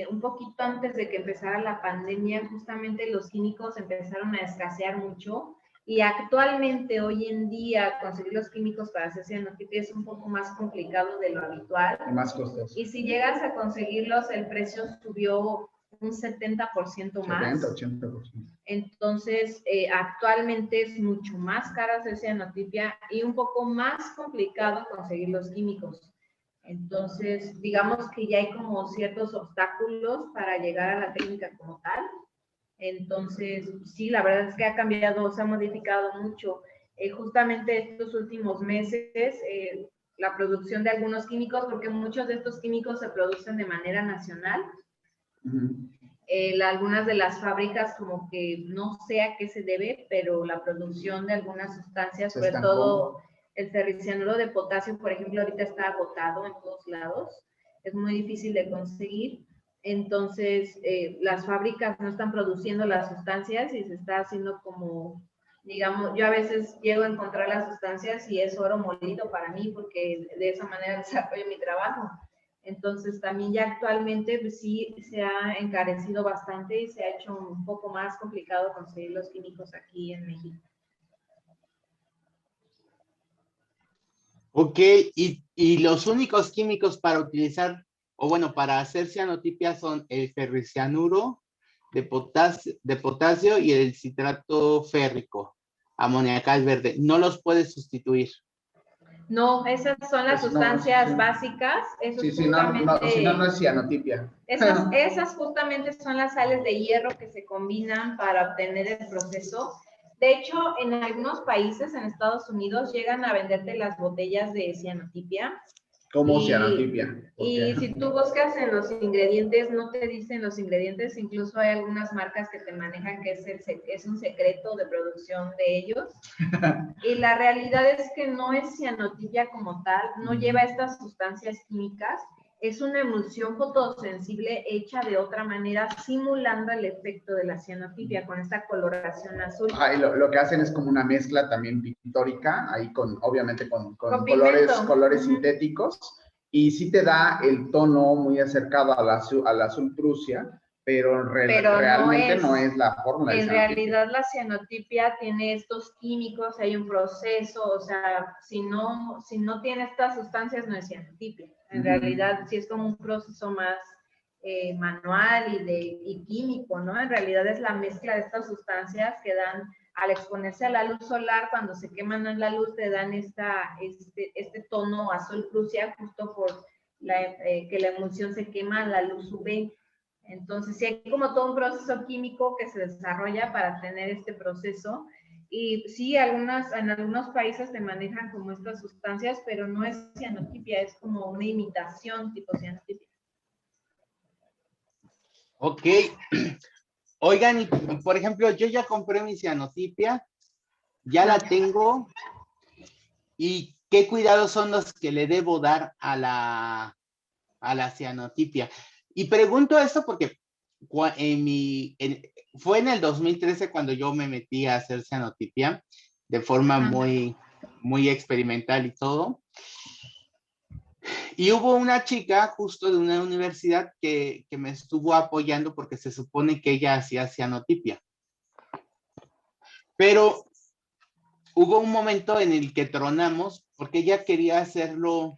un poquito antes de que empezara la pandemia, justamente los químicos empezaron a escasear mucho. Y actualmente, hoy en día, conseguir los químicos para hacer cianotipia es un poco más complicado de lo habitual. Y más costoso. Y si llegas a conseguirlos, el precio subió un 70% más. 70-80%. Entonces, actualmente es mucho más cara hacer cianotipia y un poco más complicado conseguir los químicos. Entonces, digamos que ya hay como ciertos obstáculos para llegar a la técnica como tal. Entonces, sí, la verdad es que ha cambiado, se ha modificado mucho. Justamente estos últimos meses, la producción de algunos químicos, porque muchos de estos químicos se producen de manera nacional. algunas de las fábricas como que no sé a qué se debe, pero la producción de algunas sustancias, sobre todo el ferricianuro de potasio, por ejemplo, ahorita está agotado en todos lados, es muy difícil de conseguir. Entonces, las fábricas no están produciendo las sustancias y se está haciendo como, digamos, yo a veces llego a encontrar las sustancias y es oro molido para mí porque de esa manera desarrollo mi trabajo. Entonces, también ya actualmente pues, sí se ha encarecido bastante y se ha hecho un poco más complicado conseguir los químicos aquí en México. Ok, y los únicos químicos para utilizar, o bueno, para hacer cianotipia son el ferricianuro de potasio y el citrato férrico, amoniacal verde. No los puedes sustituir. No, esas son las sustancias básicas. Eso Sí, es sí, no, si no, no es justamente, cianotipia. esas justamente son las sales de hierro que se combinan para obtener el proceso. De hecho, en algunos países, en Estados Unidos, llegan a venderte las botellas de cianotipia. ¿Cómo cianotipia? Y si tú buscas en los ingredientes, no te dicen los ingredientes, incluso hay algunas marcas que te manejan que es un secreto de producción de ellos. Y la realidad es que no es cianotipia como tal, no lleva estas sustancias químicas, es una emulsión fotosensible hecha de otra manera, simulando el efecto de la cianotipia con esta coloración azul. Y lo que hacen es como una mezcla también pictórica, ahí obviamente con colores sintéticos, y sí te da el tono muy acercado al azul Prusia, pero realmente no es la fórmula. En realidad la cianotipia tiene estos químicos, hay un proceso, o sea, si no tiene estas sustancias no es cianotipia. En realidad sí es como un proceso más manual y químico, ¿no? En realidad es la mezcla de estas sustancias que dan, al exponerse a la luz solar, cuando se queman en la luz, te dan este tono azul Prusia justo por que la emulsión se quema a la luz UV. Entonces, sí hay como todo un proceso químico que se desarrolla para tener este proceso. Y sí, en algunos países te manejan como estas sustancias, pero no es cianotipia, es como una imitación tipo cianotipia. Ok. Oigan, y, por ejemplo, yo ya compré mi cianotipia, ya la tengo, y qué cuidados son los que le debo dar a la cianotipia. Y pregunto esto porque fue en el 2013 cuando yo me metí a hacer cianotipia de forma muy, muy experimental y todo. Y hubo una chica justo de una universidad que me estuvo apoyando porque se supone que ella hacía cianotipia. Pero hubo un momento en el que tronamos porque ella quería hacerlo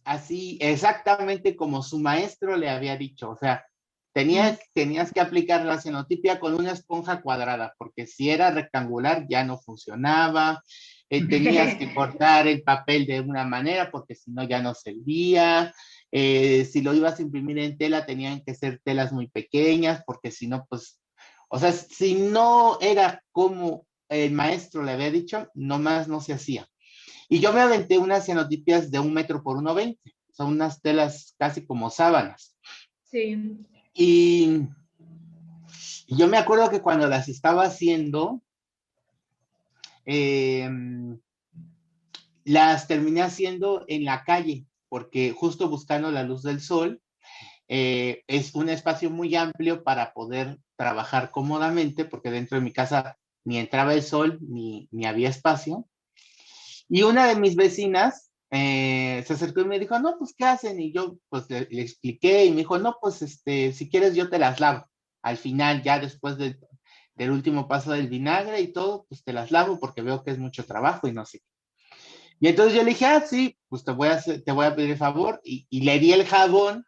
así, exactamente como su maestro le había dicho. O sea, tenías que aplicar la cianotipia con una esponja cuadrada, porque si era rectangular ya no funcionaba. Tenías que cortar el papel de una manera, porque si no ya no servía. Si lo ibas a imprimir en tela, tenían que ser telas muy pequeñas, porque si no, pues, o sea, si no era como el maestro le había dicho, nomás no se hacía. Y yo me aventé unas cianotipias de 1 metro por 1,20. Son unas telas casi como sábanas. Sí. Y yo me acuerdo que cuando las estaba haciendo, las terminé haciendo en la calle, porque justo buscando la luz del sol, es un espacio muy amplio para poder trabajar cómodamente, porque dentro de mi casa ni entraba el sol, ni había espacio. Y una de mis vecinas se acercó y me dijo, no, pues, ¿qué hacen? Y yo, pues, le expliqué y me dijo, no, pues, si quieres yo te las lavo. Al final, ya después del último paso del vinagre y todo, pues, te las lavo porque veo que es mucho trabajo y no sé. Y entonces yo le dije, sí, pues, te voy a pedir el favor. Y le di el jabón,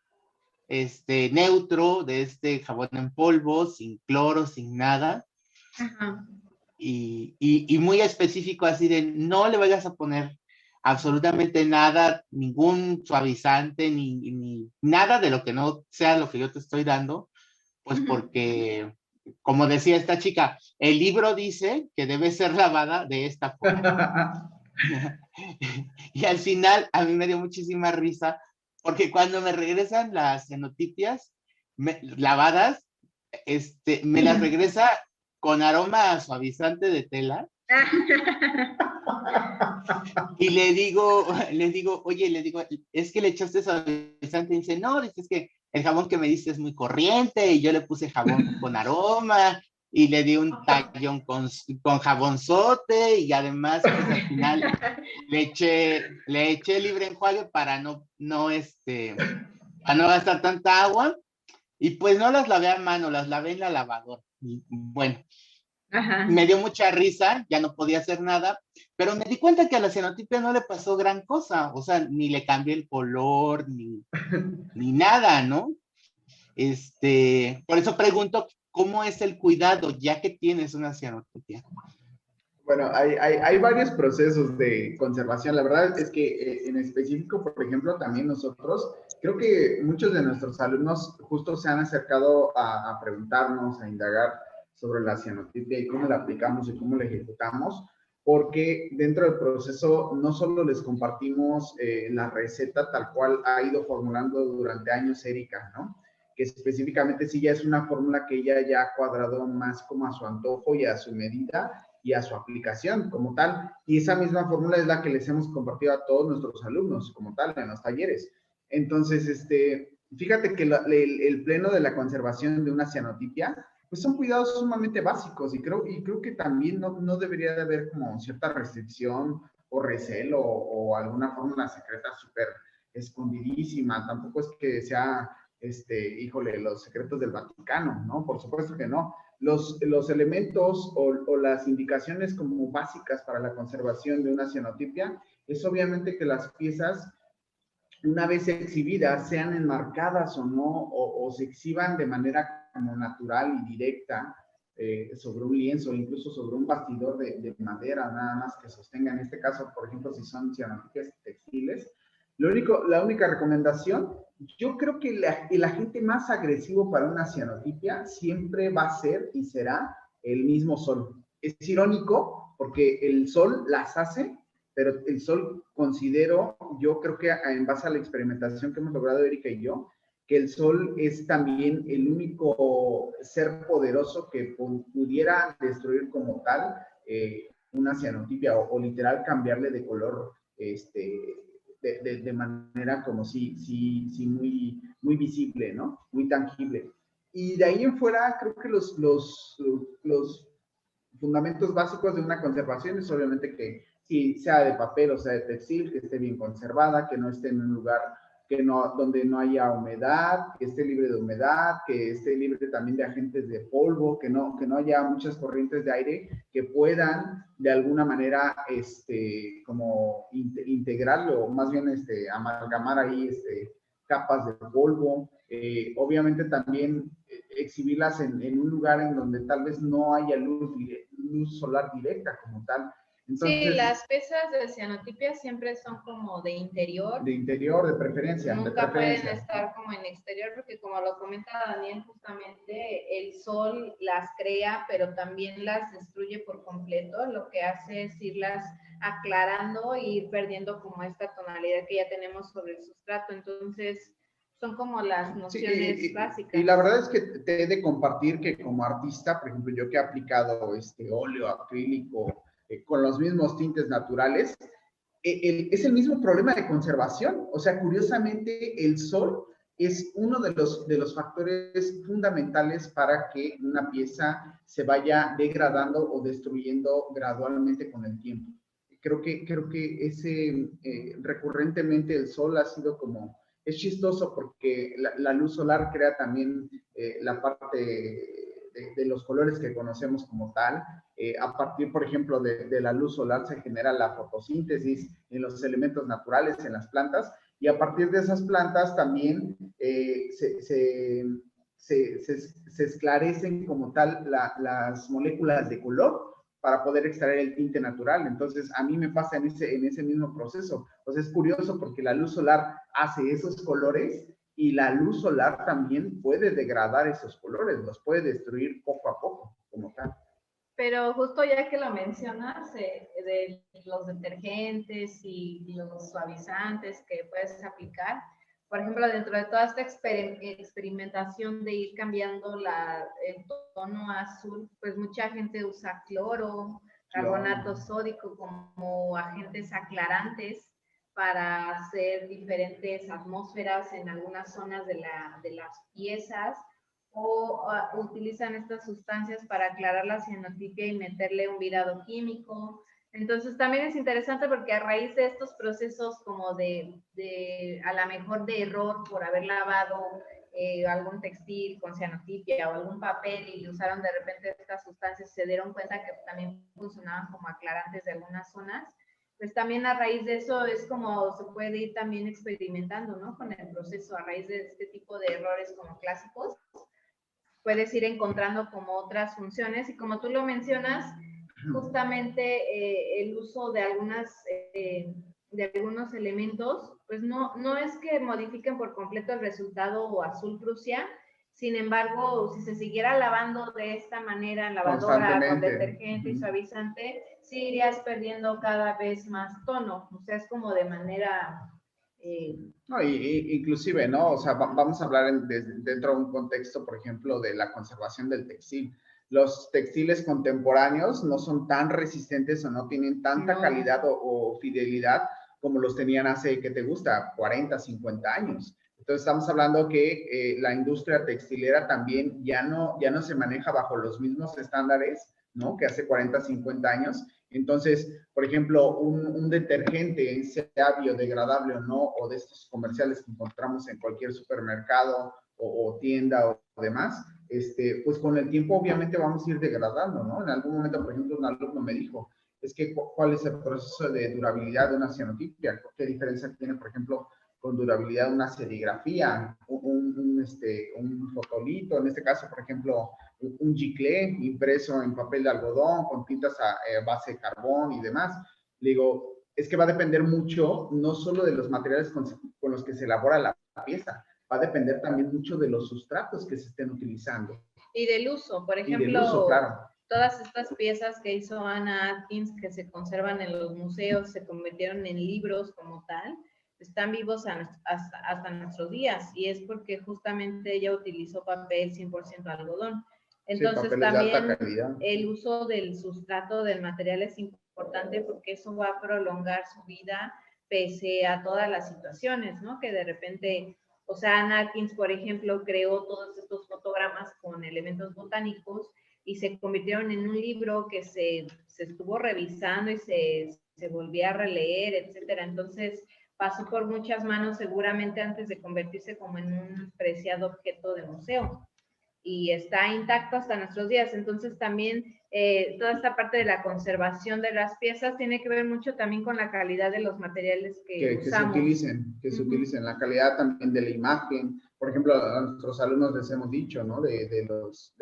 neutro, de este jabón en polvo, sin cloro, sin nada. Ajá. Y muy específico, así de no le vayas a poner absolutamente nada, ningún suavizante, ni nada de lo que no sea lo que yo te estoy dando, pues porque, como decía esta chica, el libro dice que debe ser lavada de esta forma. Y al final a mí me dio muchísima risa, porque cuando me regresan las cianotipias, lavadas, me las regresa con aroma suavizante de tela. Y le digo, oye, es que le echaste suavizante. Y dice, no, dice, es que el jabón que me diste es muy corriente y yo le puse jabón con aroma y le di un tallón con jabonzote y además, pues al final le eché libre enjuague para para no gastar tanta agua y pues no las lavé a mano, las lavé en la lavadora. Y, bueno, Ajá. me dio mucha risa, ya no podía hacer nada, pero me di cuenta que a la cianotipia no le pasó gran cosa, o sea, ni le cambié el color, ni nada, ¿no? Por eso pregunto, ¿cómo es el cuidado ya que tienes una cianotipia? Bueno, hay varios procesos de conservación. La verdad es que en específico, por ejemplo, también nosotros, creo que muchos de nuestros alumnos justo se han acercado a preguntarnos, a indagar sobre la cianotipia y cómo la aplicamos y cómo la ejecutamos, porque dentro del proceso no solo les compartimos la receta tal cual ha ido formulando durante años Erika, ¿no? Que específicamente sí ya es una fórmula que ella ya ha cuadrado más como a su antojo y a su medida y a su aplicación como tal. Y esa misma fórmula es la que les hemos compartido a todos nuestros alumnos como tal en los talleres. Entonces, fíjate que el pleno de la conservación de una cianotipia, pues son cuidados sumamente básicos y creo que también no debería de haber como cierta restricción o recelo o alguna fórmula secreta súper escondidísima. Tampoco es que sea, híjole, los secretos del Vaticano, ¿no? Por supuesto que no. Los elementos o las indicaciones como básicas para la conservación de una cianotipia es obviamente que las piezas, una vez exhibidas, sean enmarcadas o no, o se exhiban de manera como natural y directa sobre un lienzo, incluso sobre un bastidor de madera, nada más que sostenga. En este caso, por ejemplo, si son cianotipias textiles, la única recomendación, yo creo que el agente más agresivo para una cianotipia siempre va a ser y será el mismo sol. Es irónico porque el sol las hace, pero el sol considero, yo creo que en base a la experimentación que hemos logrado Erika y yo, que el sol es también el único ser poderoso que pudiera destruir como tal una cianotipia o literal cambiarle de color de manera como sí muy visible, ¿no? Muy tangible. Y de ahí en fuera, creo que los fundamentos básicos de una conservación es obviamente que si sea de papel o sea de textil, que esté bien conservada, que no esté en un lugar donde no haya humedad, que esté libre de humedad, que esté libre también de agentes de polvo, que no haya muchas corrientes de aire que puedan de alguna manera como integrarlo, o más bien amalgamar ahí capas de polvo. Obviamente también exhibirlas en un lugar en donde tal vez no haya luz solar directa como tal. Entonces, sí, las piezas de cianotipia siempre son como de interior. De interior, de preferencia. Nunca pueden estar como en exterior, porque como lo comenta Daniel, justamente el sol las crea, pero también las destruye por completo. Lo que hace es irlas aclarando e ir perdiendo como esta tonalidad que ya tenemos sobre el sustrato. Entonces, son como las nociones básicas. Y la verdad es que te he de compartir que como artista, por ejemplo, yo que he aplicado óleo acrílico con los mismos tintes naturales, es el mismo problema de conservación. O sea, curiosamente, el sol es uno de los factores fundamentales para que una pieza se vaya degradando o destruyendo gradualmente con el tiempo. Creo que recurrentemente el sol ha sido como, es chistoso porque la luz solar crea también la parte de los colores que conocemos como tal. A partir, por ejemplo, de la luz solar se genera la fotosíntesis en los elementos naturales, en las plantas, y a partir de esas plantas también se esclarecen como tal las moléculas de color para poder extraer el tinte natural. Entonces, a mí me pasa en ese mismo proceso. Entonces, es curioso porque la luz solar hace esos colores y la luz solar también puede degradar esos colores, los puede destruir poco a poco, como tal. Pero justo ya que lo mencionas, de los detergentes y los suavizantes que puedes aplicar, por ejemplo, dentro de toda esta experimentación de ir cambiando el tono azul, pues mucha gente usa cloro, carbonato sódico como agentes aclarantes para hacer diferentes atmósferas en algunas zonas de las piezas, o utilizan estas sustancias para aclarar la cianotipia y meterle un virado químico. Entonces también es interesante porque a raíz de estos procesos como a lo mejor de error por haber lavado algún textil con cianotipia o algún papel y usaron de repente estas sustancias, se dieron cuenta que también funcionaban como aclarantes de algunas zonas, pues también a raíz de eso es como se puede ir también experimentando, ¿no? Con el proceso, a raíz de este tipo de errores como clásicos, puedes ir encontrando como otras funciones y como tú lo mencionas, justamente el uso de algunos elementos, pues no es que modifiquen por completo el resultado o azul Prusia. Sin embargo, si se siguiera lavando de esta manera en lavadora con detergente y suavizante, sí irías perdiendo cada vez más tono. O sea, es como de manera... No, inclusive, ¿no? O sea, vamos a hablar dentro de un contexto, por ejemplo, de la conservación del textil. Los textiles contemporáneos no son tan resistentes o no tienen tanta calidad o fidelidad como los tenían hace, ¿qué te gusta? 40, 50 años. Entonces estamos hablando que la industria textilera también ya no se maneja bajo los mismos estándares, ¿no? Que hace 40, 50 años. Entonces, por ejemplo, un detergente, sea biodegradable o no, o de estos comerciales que encontramos en cualquier supermercado o tienda o demás, pues con el tiempo obviamente vamos a ir degradando, ¿no? En algún momento, por ejemplo, un alumno me dijo, es que ¿cuál es el proceso de durabilidad de una cianotipia? ¿Qué diferencia tiene, por ejemplo, con durabilidad de una serigrafía, un fotolito, en este caso, por ejemplo, un giclé impreso en papel de algodón con tintas a base de carbón y demás? Le digo, es que va a depender mucho, no solo de los materiales con los que se elabora la pieza, va a depender también mucho de los sustratos que se estén utilizando. Y del uso, por ejemplo, del uso, claro. Todas estas piezas que hizo Anna Atkins, que se conservan en los museos, se convirtieron en libros como tal, están vivos hasta nuestros días, y es porque justamente ella utilizó papel 100% algodón. Entonces sí, también el uso del sustrato del material es importante porque eso va a prolongar su vida pese a todas las situaciones, ¿no? Que de repente, o sea, Anna Atkins, por ejemplo, creó todos estos fotogramas con elementos botánicos y se convirtieron en un libro que se estuvo revisando y se volvía a releer, etcétera. Entonces, pasó por muchas manos seguramente antes de convertirse como en un preciado objeto de museo. Y está intacto hasta nuestros días. Entonces, también toda esta parte de la conservación de las piezas tiene que ver mucho también con la calidad de los materiales que usamos. Que se utilicen, la calidad también de la imagen. Por ejemplo, a nuestros alumnos les hemos dicho, ¿no? De los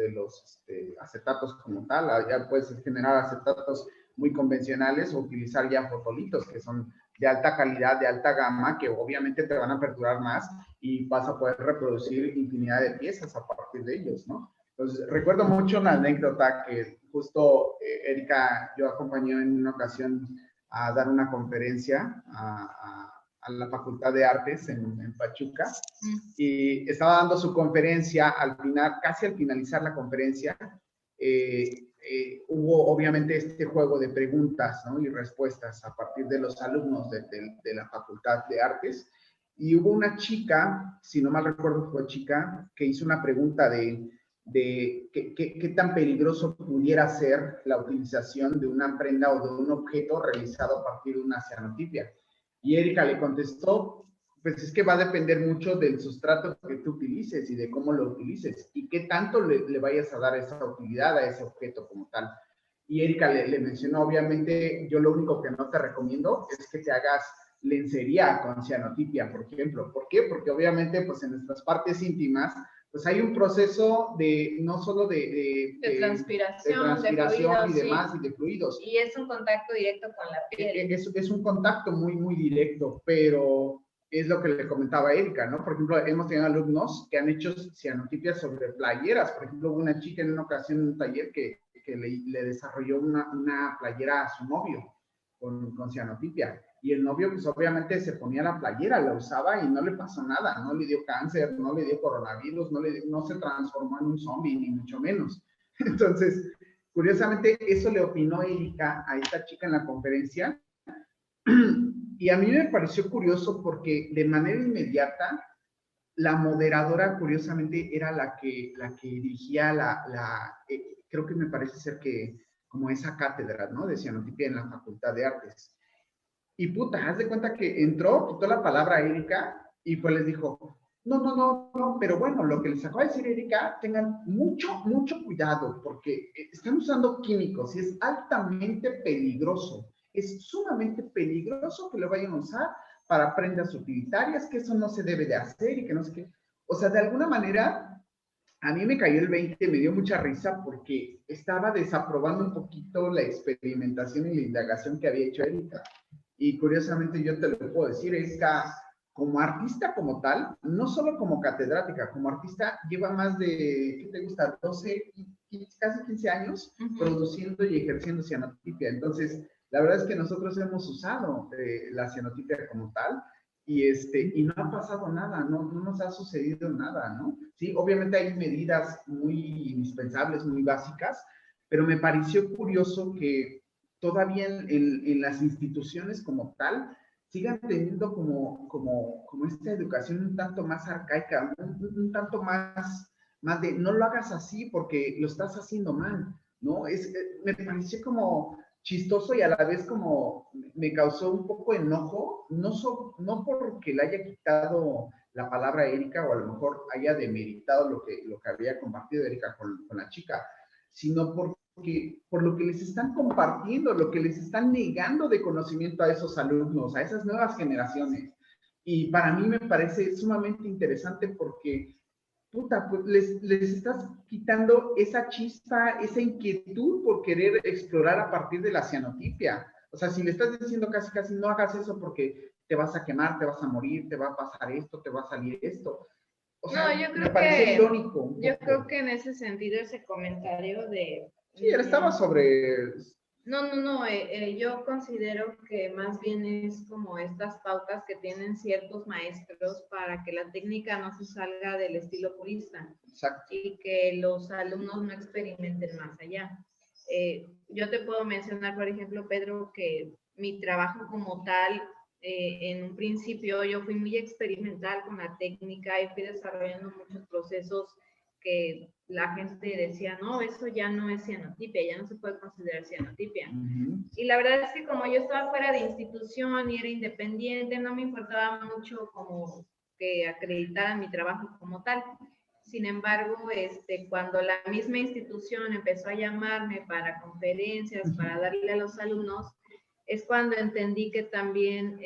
acetatos como tal, ya puedes generar acetatos muy convencionales o utilizar ya fotolitos que son de alta calidad, de alta gama, que obviamente te van a perdurar más y vas a poder reproducir infinidad de piezas a partir de ellos, ¿no? Entonces, recuerdo mucho una anécdota que justo Erika, yo acompañé en una ocasión a dar una conferencia a la Facultad de Artes en Pachuca, y estaba dando su conferencia. Al final, casi al finalizar la conferencia, hubo obviamente este juego de preguntas, ¿no? Y respuestas a partir de los alumnos de la Facultad de Artes, y hubo una chica, si no mal recuerdo fue chica, que hizo una pregunta de qué tan peligroso pudiera ser la utilización de una prenda o de un objeto realizado a partir de una cianotipia. Y Erika le contestó, pues es que va a depender mucho del sustrato que tú utilices y de cómo lo utilices y qué tanto le vayas a dar esa utilidad a ese objeto como tal. Y Erika le mencionó, obviamente, yo lo único que no te recomiendo es que te hagas lencería con cianotipia, por ejemplo. ¿Por qué? Porque obviamente, pues en nuestras partes íntimas, pues hay un proceso de, no solo de transpiración, de fluidos, y demás, sí. Y de fluidos. Y es un contacto directo con la piel. Es un contacto muy, muy directo, pero es lo que le comentaba Erika, ¿no? Por ejemplo, hemos tenido alumnos que han hecho cianotipias sobre playeras. Por ejemplo, hubo una chica en una ocasión en un taller que le desarrolló una playera a su novio con cianotipia. Y el novio, pues obviamente se ponía la playera, la usaba y no le pasó nada, no le dio cáncer, no le dio coronavirus, no se transformó en un zombie, ni mucho menos. Entonces, curiosamente, eso le opinó Erika a esta chica en la conferencia. Y a mí me pareció curioso porque de manera inmediata, la moderadora, curiosamente, era la que dirigía creo que me parece ser que como esa cátedra, ¿no? De cianotipia en la Facultad de Artes. Y puta, haz de cuenta que entró, quitó la palabra a Erika y pues les dijo, no, pero bueno, lo que les acaba de decir Erika, tengan mucho cuidado porque están usando químicos y es altamente peligroso. Es sumamente peligroso que lo vayan a usar para prendas utilitarias, que eso no se debe de hacer y que no sé qué. O sea, de alguna manera, a mí me cayó el 20, me dio mucha risa porque estaba desaprobando un poquito la experimentación y la indagación que había hecho Erika. Y curiosamente yo te lo puedo decir, Erika, como artista como tal, no solo como catedrática, como artista lleva más de, ¿qué te gusta? 12, casi 15 años produciendo y ejerciendo cianotipia. Entonces, la verdad es que nosotros hemos usado la cianotipia como tal y no ha pasado nada, no nos ha sucedido nada, ¿no? Sí, obviamente hay medidas muy indispensables, muy básicas, pero me pareció curioso que todavía en las instituciones como tal sigan teniendo como esta educación un tanto más arcaica, un tanto más de no lo hagas así porque lo estás haciendo mal, ¿no? Me pareció como chistoso y a la vez como me causó un poco de enojo, no porque le haya quitado la palabra a Erika o a lo mejor haya demeritado lo que había compartido Erika con la chica, sino por lo que les están compartiendo, lo que les están negando de conocimiento a esos alumnos, a esas nuevas generaciones. Y para mí me parece sumamente interesante porque, puta, pues les estás quitando esa chispa, esa inquietud por querer explorar a partir de la cianotipia. O sea, si le estás diciendo casi no hagas eso porque te vas a quemar, te vas a morir, te va a pasar esto, te va a salir esto. O sea, no, yo creo me parece irónico. Yo creo que en ese sentido ese comentario de... Sí, él estaba sobre... No, yo considero que más bien es como estas pautas que tienen ciertos maestros para que la técnica no se salga del estilo purista. Exacto. Y que los alumnos no experimenten más allá. Yo te puedo mencionar, por ejemplo, Pedro, que mi trabajo como tal, en un principio yo fui muy experimental con la técnica y fui desarrollando muchos procesos que la gente decía, no, eso ya no es cianotipia, ya no se puede considerar cianotipia. Y la verdad es que como yo estaba fuera de institución y era independiente, no me importaba mucho como que acreditaran mi trabajo como tal. Sin embargo, cuando la misma institución empezó a llamarme para conferencias, para darle a los alumnos, es cuando entendí que también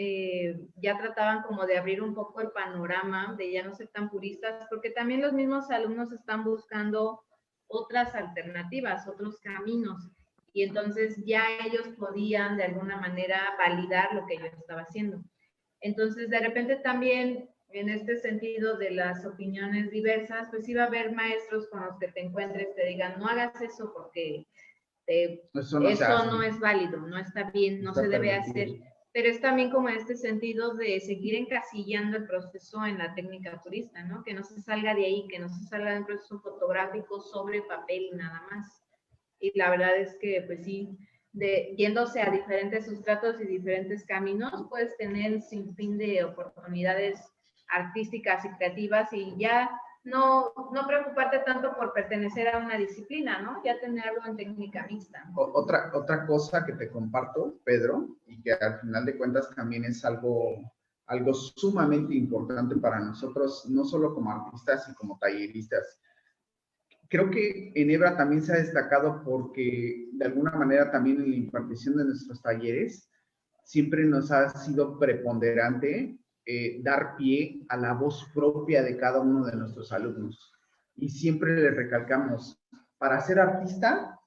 ya trataban como de abrir un poco el panorama, de ya no ser tan puristas, porque también los mismos alumnos están buscando otras alternativas, otros caminos, y entonces ya ellos podían de alguna manera validar lo que yo estaba haciendo. Entonces, de repente también, en este sentido de las opiniones diversas, pues iba a haber maestros con los que te encuentres, te digan, no hagas eso porque eso no es válido, no está bien, no se debe hacer. Pero es también como en este sentido de seguir encasillando el proceso en la técnica purista, ¿no? Que no se salga de ahí, que no se salga de un proceso fotográfico sobre papel y nada más. Y la verdad es que, pues sí, yéndose a diferentes sustratos y diferentes caminos, puedes tener un sinfín de oportunidades artísticas y creativas y ya no preocuparte tanto por pertenecer a una disciplina, ¿no? Ya tenerlo en técnica mixta. Otra cosa que te comparto, Pedro, y que al final de cuentas también es algo sumamente importante para nosotros, no solo como artistas y como talleristas. Creo que Enebra también se ha destacado porque de alguna manera también en la impartición de nuestros talleres siempre nos ha sido preponderante dar pie a la voz propia de cada uno de nuestros alumnos. Y siempre les recalcamos, para ser artista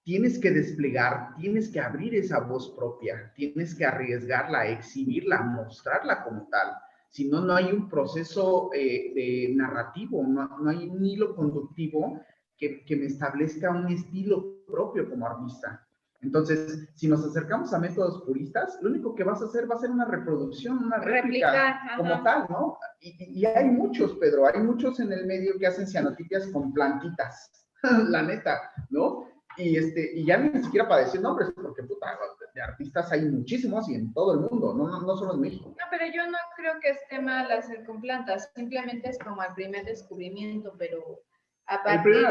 tienes que desplegar, tienes que abrir esa voz propia, tienes que arriesgarla, exhibirla, mostrarla como tal. Si no, no hay un proceso de narrativo, no hay un hilo conductivo que me establezca un estilo propio como artista. Entonces, si nos acercamos a métodos puristas, lo único que vas a hacer va a ser una reproducción, una réplica como tal, ¿no? Y hay muchos, Pedro, hay muchos en el medio que hacen cianotipias con plantitas, la neta, ¿no? Y ya ni siquiera para decir nombres, porque puta, de artistas hay muchísimos y en todo el mundo, no solo en México. No, pero yo no creo que esté mal hacer con plantas, simplemente es como el primer descubrimiento, pero a partir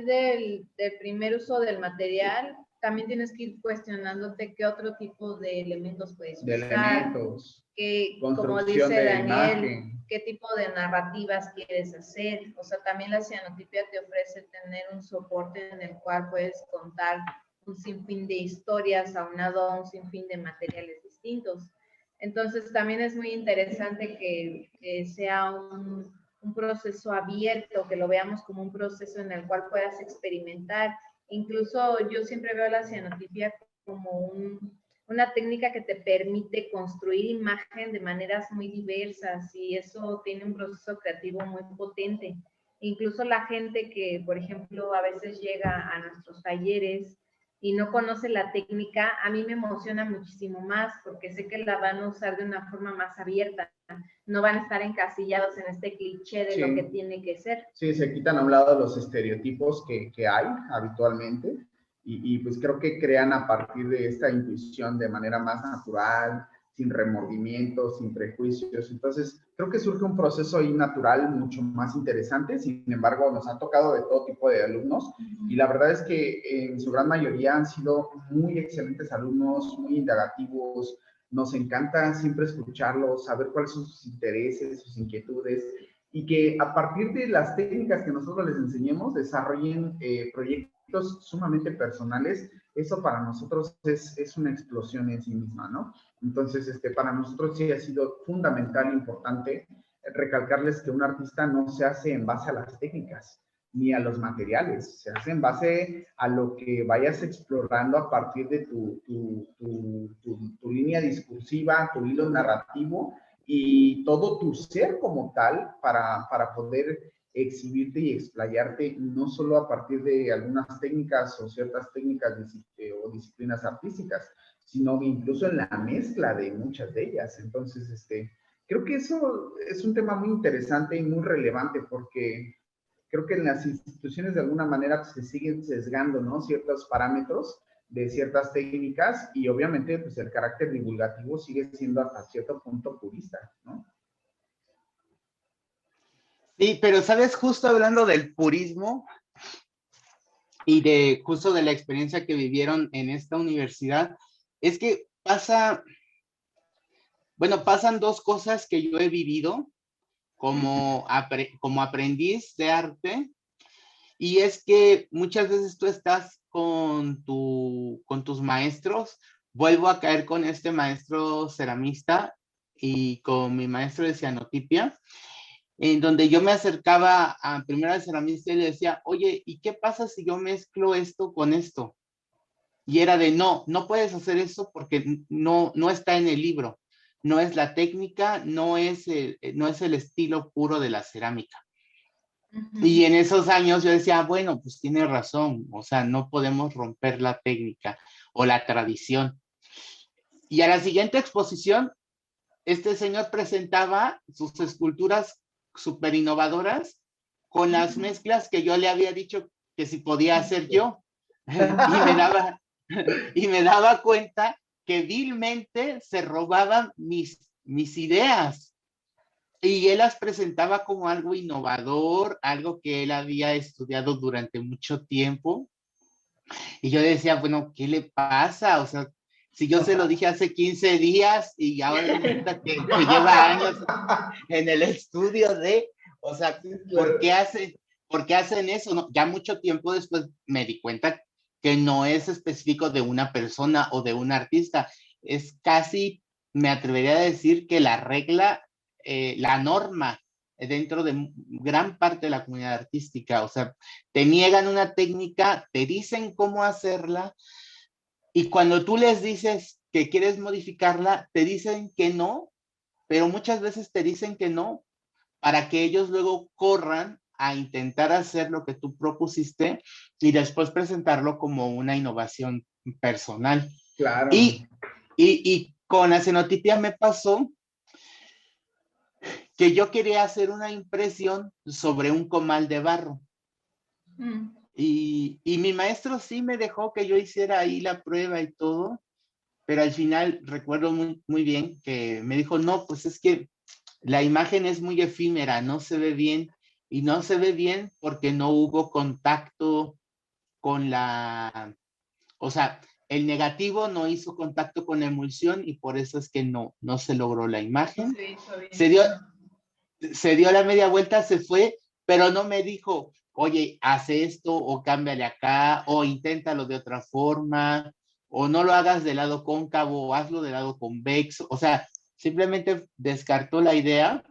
del primer uso del material, también tienes que ir cuestionándote qué otro tipo de elementos puedes usar. De elementos, como dice Daniel, qué tipo de narrativas quieres hacer. O sea, también la cianotipia te ofrece tener un soporte en el cual puedes contar un sinfín de historias aunado a un sinfín de materiales distintos. Entonces, también es muy interesante que sea un proceso abierto, que lo veamos como un proceso en el cual puedas experimentar. Incluso yo siempre veo la cianotipia como una técnica que te permite construir imagen de maneras muy diversas y eso tiene un proceso creativo muy potente. Incluso la gente que, por ejemplo, a veces llega a nuestros talleres y no conoce la técnica, a mí me emociona muchísimo más porque sé que la van a usar de una forma más abierta. No van a estar encasillados en este cliché de lo que tiene que ser. Sí, se quitan a un lado los estereotipos que hay habitualmente y pues creo que crean a partir de esta intuición de manera más natural, sin remordimientos, sin prejuicios. Entonces, creo que surge un proceso ahí natural mucho más interesante. Sin embargo, nos ha tocado de todo tipo de alumnos y la verdad es que en su gran mayoría han sido muy excelentes alumnos, muy indagativos. Nos encanta siempre escucharlos, saber cuáles son sus intereses, sus inquietudes y que a partir de las técnicas que nosotros les enseñemos desarrollen proyectos sumamente personales. Eso para nosotros es una explosión en sí misma, ¿no? Entonces, para nosotros sí ha sido fundamental e importante recalcarles que un artista no se hace en base a las técnicas ni a los materiales, se hace en base a lo que vayas explorando a partir de tu línea discursiva, tu hilo narrativo y todo tu ser como tal para poder exhibirte y explayarte no solo a partir de algunas técnicas o ciertas técnicas o disciplinas artísticas, sino incluso en la mezcla de muchas de ellas. Entonces, creo que eso es un tema muy interesante y muy relevante porque creo que en las instituciones de alguna manera se siguen sesgando, ¿no? Ciertos parámetros de ciertas técnicas y obviamente pues el carácter divulgativo sigue siendo hasta cierto punto purista, ¿no? Sí, pero sabes, justo hablando del purismo y de justo de la experiencia que vivieron en esta universidad, es que pasan dos cosas que yo he vivido como aprendiz de arte, y es que muchas veces tú estás con tus maestros. Vuelvo a caer con este maestro ceramista y con mi maestro de cianotipia, en donde yo me acercaba a primero al ceramista y le decía, oye, ¿y qué pasa si yo mezclo esto con esto? Y era de, no puedes hacer eso porque no está en el libro, no es la técnica, no es el estilo puro de la cerámica. Y en esos años yo decía, bueno, pues tiene razón, o sea, no podemos romper la técnica o la tradición. Y a la siguiente exposición, este señor presentaba sus esculturas súper innovadoras con las mezclas que yo le había dicho que si podía hacer yo. y me daba cuenta que vilmente se robaban mis ideas. Y él las presentaba como algo innovador, algo que él había estudiado durante mucho tiempo. Y yo decía, bueno, ¿qué le pasa? O sea, si yo se lo dije hace 15 días y ahora resulta que lleva años en el estudio o sea, ¿por qué hacen eso? No, ya mucho tiempo después me di cuenta que no es específico de una persona o de un artista. Es casi, me atrevería a decir que la regla, la norma dentro de gran parte de la comunidad artística. O sea, te niegan una técnica, te dicen cómo hacerla, y cuando tú les dices que quieres modificarla, te dicen que no, pero muchas veces te dicen que no para que ellos luego corran a intentar hacer lo que tú propusiste y después presentarlo como una innovación personal. Claro. Y con la cenotipia me pasó que yo quería hacer una impresión sobre un comal de barro. Y mi maestro sí me dejó que yo hiciera ahí la prueba y todo, pero al final recuerdo muy bien que me dijo, no, pues es que la imagen es muy efímera, no se ve bien, y no se ve bien porque no hubo contacto con o sea, el negativo no hizo contacto con la emulsión y por eso es que no se logró la imagen. Se dio la media vuelta, se fue, pero no me dijo, oye, hace esto o cámbiale acá o inténtalo de otra forma o no lo hagas del lado cóncavo o hazlo del lado convexo. O sea, simplemente descartó la idea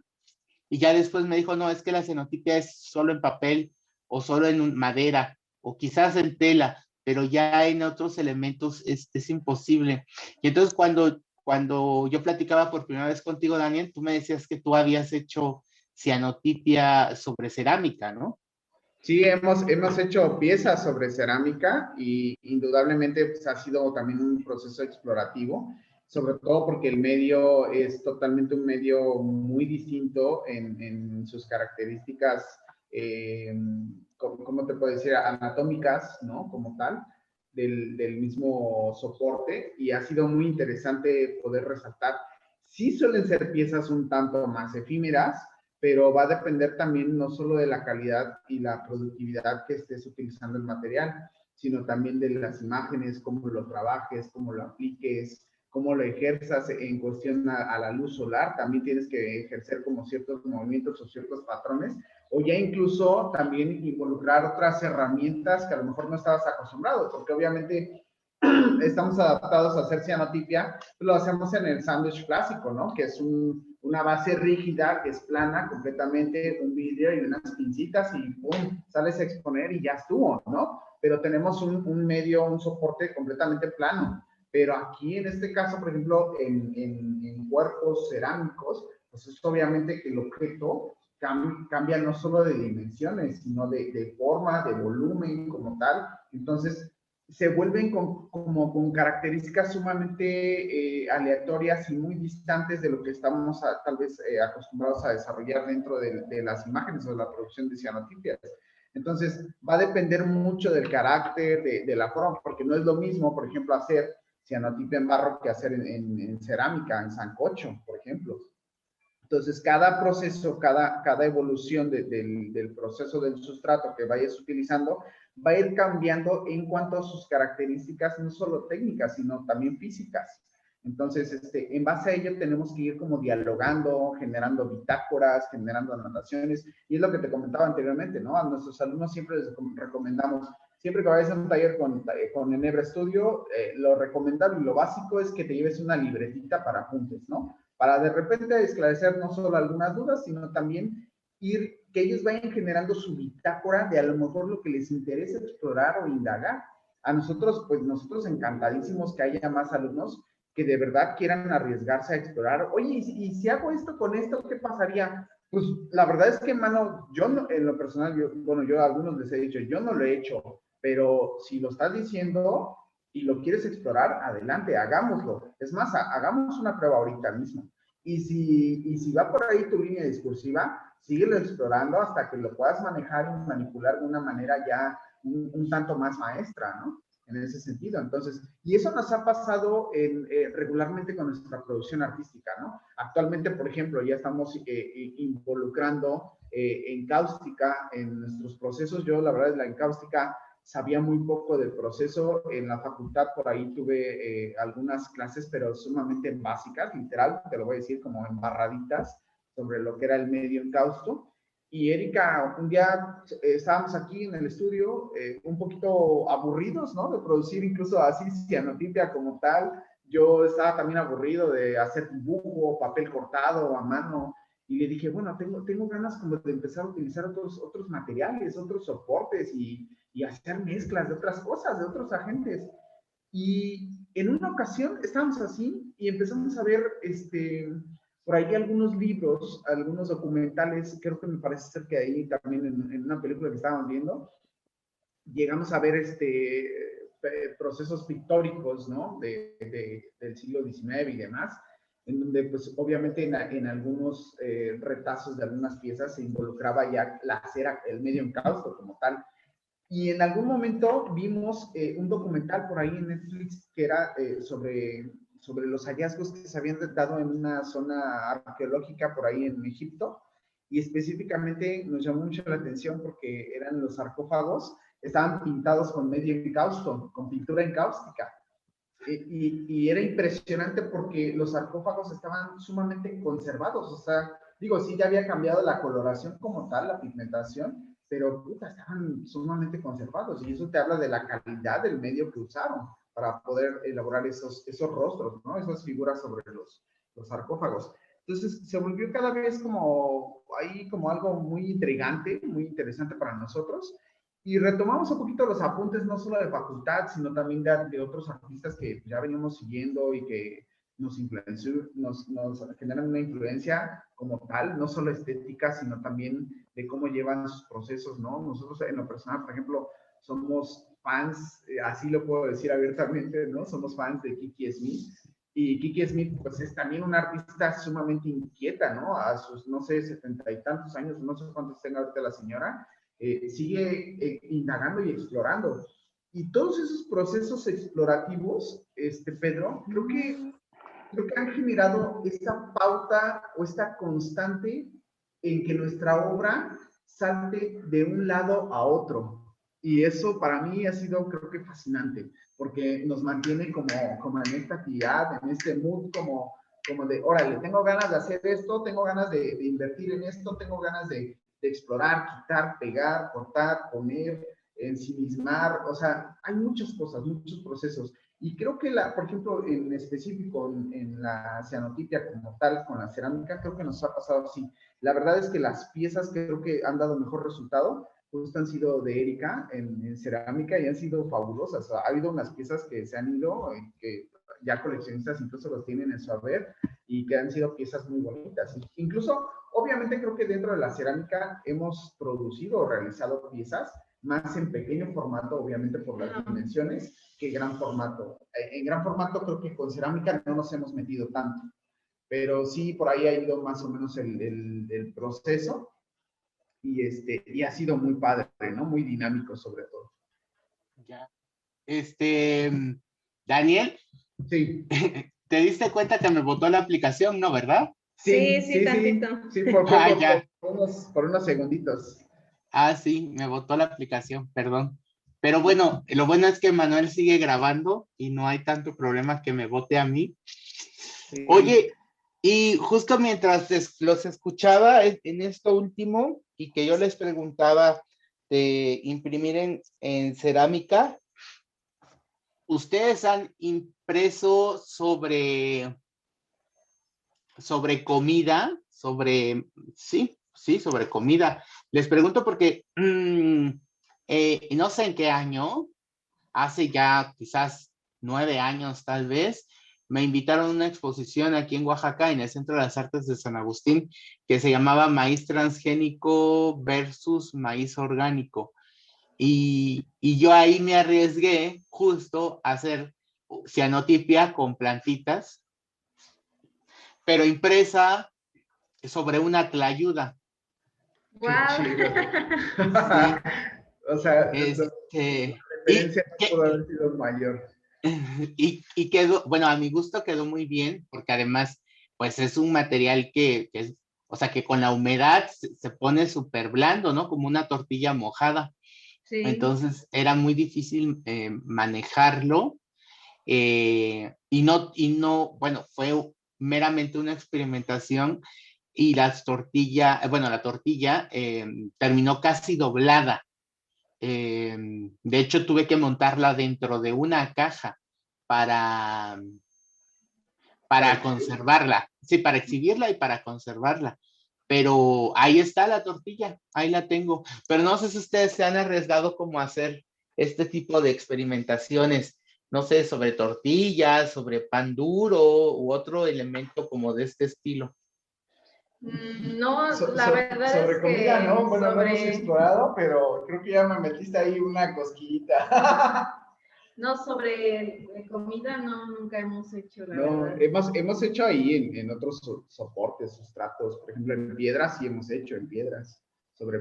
y ya después me dijo, no, es que la cenotipia es solo en papel o solo en madera o quizás en tela, pero ya en otros elementos es imposible. Y entonces cuando yo platicaba por primera vez contigo, Daniel, tú me decías que tú habías hecho cianotipia sobre cerámica, ¿no? Sí, hemos hecho piezas sobre cerámica y indudablemente pues, ha sido también un proceso explorativo, sobre todo porque el medio es totalmente un medio muy distinto en sus características, ¿cómo te puedo decir? Anatómicas, ¿no? Como tal, del mismo soporte y ha sido muy interesante poder resaltar. Sí suelen ser piezas un tanto más efímeras, pero va a depender también no solo de la calidad y la productividad que estés utilizando el material, sino también de las imágenes, cómo lo trabajes, cómo lo apliques, cómo lo ejerzas en cuestión a la luz solar. También tienes que ejercer como ciertos movimientos o ciertos patrones, o ya incluso también involucrar otras herramientas que a lo mejor no estabas acostumbrado, porque obviamente estamos adaptados a hacer cianotipia, lo hacemos en el sándwich clásico, ¿no? Que es una base rígida, que es plana completamente, un vidrio y unas pincitas y ¡pum! Sales a exponer y ya estuvo, ¿no? Pero tenemos un medio, un soporte completamente plano. Pero aquí, en este caso, por ejemplo, en cuerpos cerámicos, pues es obviamente que el objeto cambia no solo de dimensiones, sino de forma, de volumen como tal. Entonces, se vuelven como con características sumamente aleatorias y muy distantes de lo que estamos tal vez acostumbrados a desarrollar dentro de las imágenes o de la producción de cianotipias. Entonces, va a depender mucho del carácter, de la forma, porque no es lo mismo, por ejemplo, hacer cianotipia en barro que hacer en cerámica, en sancocho, por ejemplo. Entonces, cada proceso, cada evolución del proceso del sustrato que vayas utilizando va a ir cambiando en cuanto a sus características, no solo técnicas, sino también físicas. Entonces, en base a ello tenemos que ir como dialogando, generando bitácoras, generando anotaciones, y es lo que te comentaba anteriormente, ¿no? A nuestros alumnos siempre les recomendamos, siempre que vayas a un taller con Enebra Studio, lo recomendable y lo básico es que te lleves una libretita para apuntes, ¿no? Para de repente esclarecer no solo algunas dudas, sino también que ellos vayan generando su bitácora de a lo mejor lo que les interesa explorar o indagar. A nosotros, pues nosotros encantadísimos que haya más alumnos que de verdad quieran arriesgarse a explorar. Oye, ¿y si hago esto con esto, qué pasaría? Pues la verdad es que, mano, yo no, en lo personal, yo a algunos les he dicho, yo no lo he hecho, pero si lo estás diciendo y lo quieres explorar, adelante, hagámoslo. Es más, hagamos una prueba ahorita mismo. Y si va por ahí tu línea discursiva, síguelo explorando hasta que lo puedas manejar y manipular de una manera ya un tanto más maestra, ¿no? En ese sentido. Entonces, y eso nos ha pasado regularmente con nuestra producción artística, ¿no? Actualmente, por ejemplo, ya estamos involucrando encáustica en nuestros procesos. Yo, la verdad, la encáustica sabía muy poco del proceso. En la facultad por ahí tuve algunas clases, pero sumamente básicas, literal, te lo voy a decir como embarraditas sobre lo que era el medio encausto. Y Erika, un día estábamos aquí en el estudio un poquito aburridos, ¿no? De producir incluso así cianotipia como tal. Yo estaba también aburrido de hacer dibujo, papel cortado a mano. Y le dije, bueno, tengo ganas como de empezar a utilizar otros materiales, otros soportes y hacer mezclas de otras cosas, de otros agentes. Y en una ocasión estábamos así y empezamos a ver por ahí algunos libros, algunos documentales, creo que me parece ser que ahí también en una película que estábamos viendo, llegamos a ver procesos pictóricos, ¿no? Del siglo XIX y demás, en donde pues obviamente en algunos retazos de algunas piezas se involucraba ya la cera, el medio encausto como tal. Y en algún momento vimos un documental por ahí en Netflix que era sobre los hallazgos que se habían dado en una zona arqueológica por ahí en Egipto. Y específicamente nos llamó mucho la atención porque eran los sarcófagos, estaban pintados con medio encausto, con pintura encáustica. Y era impresionante porque los sarcófagos estaban sumamente conservados. O sea, digo, sí, ya había cambiado la coloración como tal, la pigmentación, pero puta, estaban sumamente conservados. Y eso te habla de la calidad del medio que usaron para poder elaborar esos rostros, ¿no? Esas figuras sobre los sarcófagos. Entonces, se volvió cada vez como ahí como algo muy intrigante, muy interesante para nosotros. Y retomamos un poquito los apuntes, no solo de facultad, sino también de otros artistas que ya venimos siguiendo y que nos generan una influencia como tal, no solo estética, sino también de cómo llevan sus procesos, ¿no? Nosotros en lo personal, por ejemplo, somos fans, así lo puedo decir abiertamente, ¿no? Somos fans de Kiki Smith. Y Kiki Smith, pues es también una artista sumamente inquieta, ¿no? A sus, no sé, 70 y tantos años, no sé cuántos tenga ahorita la señora, sigue indagando y explorando. Y todos esos procesos explorativos, Pedro, creo que han generado esta pauta o esta constante en que nuestra obra salte de un lado a otro. Y eso para mí ha sido, creo que fascinante, porque nos mantiene como en esta actividad, en este mood, como de, órale, tengo ganas de hacer esto, tengo ganas de invertir en esto, tengo ganas de explorar, quitar, pegar, cortar, poner, ensimismar, o sea, hay muchas cosas, muchos procesos. Y creo que, por ejemplo, en específico en la cianotipia como tal, con la cerámica, creo que nos ha pasado así. La verdad es que las piezas que creo que han dado mejor resultado, pues han sido de Erika en cerámica y han sido fabulosas. Ha habido unas piezas que se han ido, que ya coleccionistas incluso los tienen en su haber y que han sido piezas muy bonitas. Incluso, obviamente creo que dentro de la cerámica hemos producido o realizado piezas más en pequeño formato, obviamente por las dimensiones, que gran formato. En gran formato creo que con cerámica no nos hemos metido tanto, pero sí por ahí ha ido más o menos el proceso y ha sido muy padre, ¿no? Muy dinámico sobre todo. Ya. Daniel, sí. ¿Te diste cuenta que me botó la aplicación, no, verdad? Sí, tantito. Sí, por unos segunditos. Ah, sí, me botó la aplicación, perdón. Pero bueno, lo bueno es que Manuel sigue grabando y no hay tanto problema que me bote a mí. Sí. Oye, y justo mientras los escuchaba en esto último y que yo les preguntaba de imprimir en cerámica, ¿ustedes han impreso sobre comida? Sobre comida. Les pregunto porque no sé en qué año, hace ya quizás 9 años tal vez, me invitaron a una exposición aquí en Oaxaca, en el Centro de las Artes de San Agustín, que se llamaba Maíz Transgénico versus Maíz Orgánico. Y yo ahí me arriesgué justo a hacer cianotipia con plantitas, pero impresa sobre una tlayuda. ¡Wow! Sí. O sea, la diferencia pudo haber sido mayor. Y quedó, bueno, a mi gusto quedó muy bien, porque además, pues es un material que es, o sea, que con la humedad se pone súper blando, ¿no? Como una tortilla mojada. Sí. Entonces era muy difícil manejarlo. Y no, bueno, fue meramente una experimentación y la tortilla terminó casi doblada. De hecho, tuve que montarla dentro de una caja para conservarla, sí, para exhibirla y para conservarla. Pero ahí está la tortilla, ahí la tengo. Pero no sé si ustedes se han arriesgado como a hacer este tipo de experimentaciones, no sé, sobre tortillas, sobre pan duro u otro elemento como de este estilo. No, la verdad sobre es comida, que ¿no? Bueno, no sobre... hemos explorado, pero creo que ya me metiste ahí una cosquillita. No, sobre comida no, nunca hemos hecho, la No, verdad. hemos hecho ahí en otros soportes, sustratos, por ejemplo, en piedras sí hemos hecho, en piedras, sobre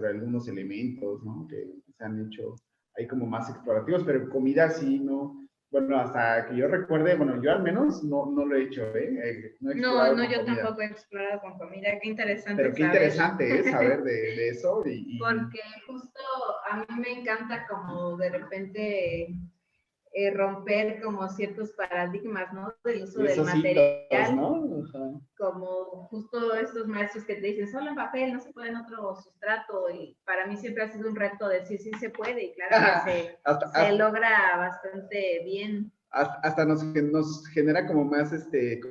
algunos elementos, ¿no? Que se han hecho ahí como más explorativos, pero en comida sí, no. Bueno, hasta que yo recuerde, bueno, yo al menos no lo he hecho, ¿eh? No he No, explorado no, con yo comida. tampoco he explorado con comida. Qué interesante Pero qué saber. interesante es saber de eso. Porque justo a mí me encanta como de repente romper como ciertos paradigmas, ¿no? Del uso y del esos hitos, material, ¿no? Ajá. como justo estos maestros que te dicen, solo en papel, no se puede en otro sustrato, y para mí siempre ha sido un reto decir, sí se puede, y claro que se logra bastante bien. Hasta nos genera como más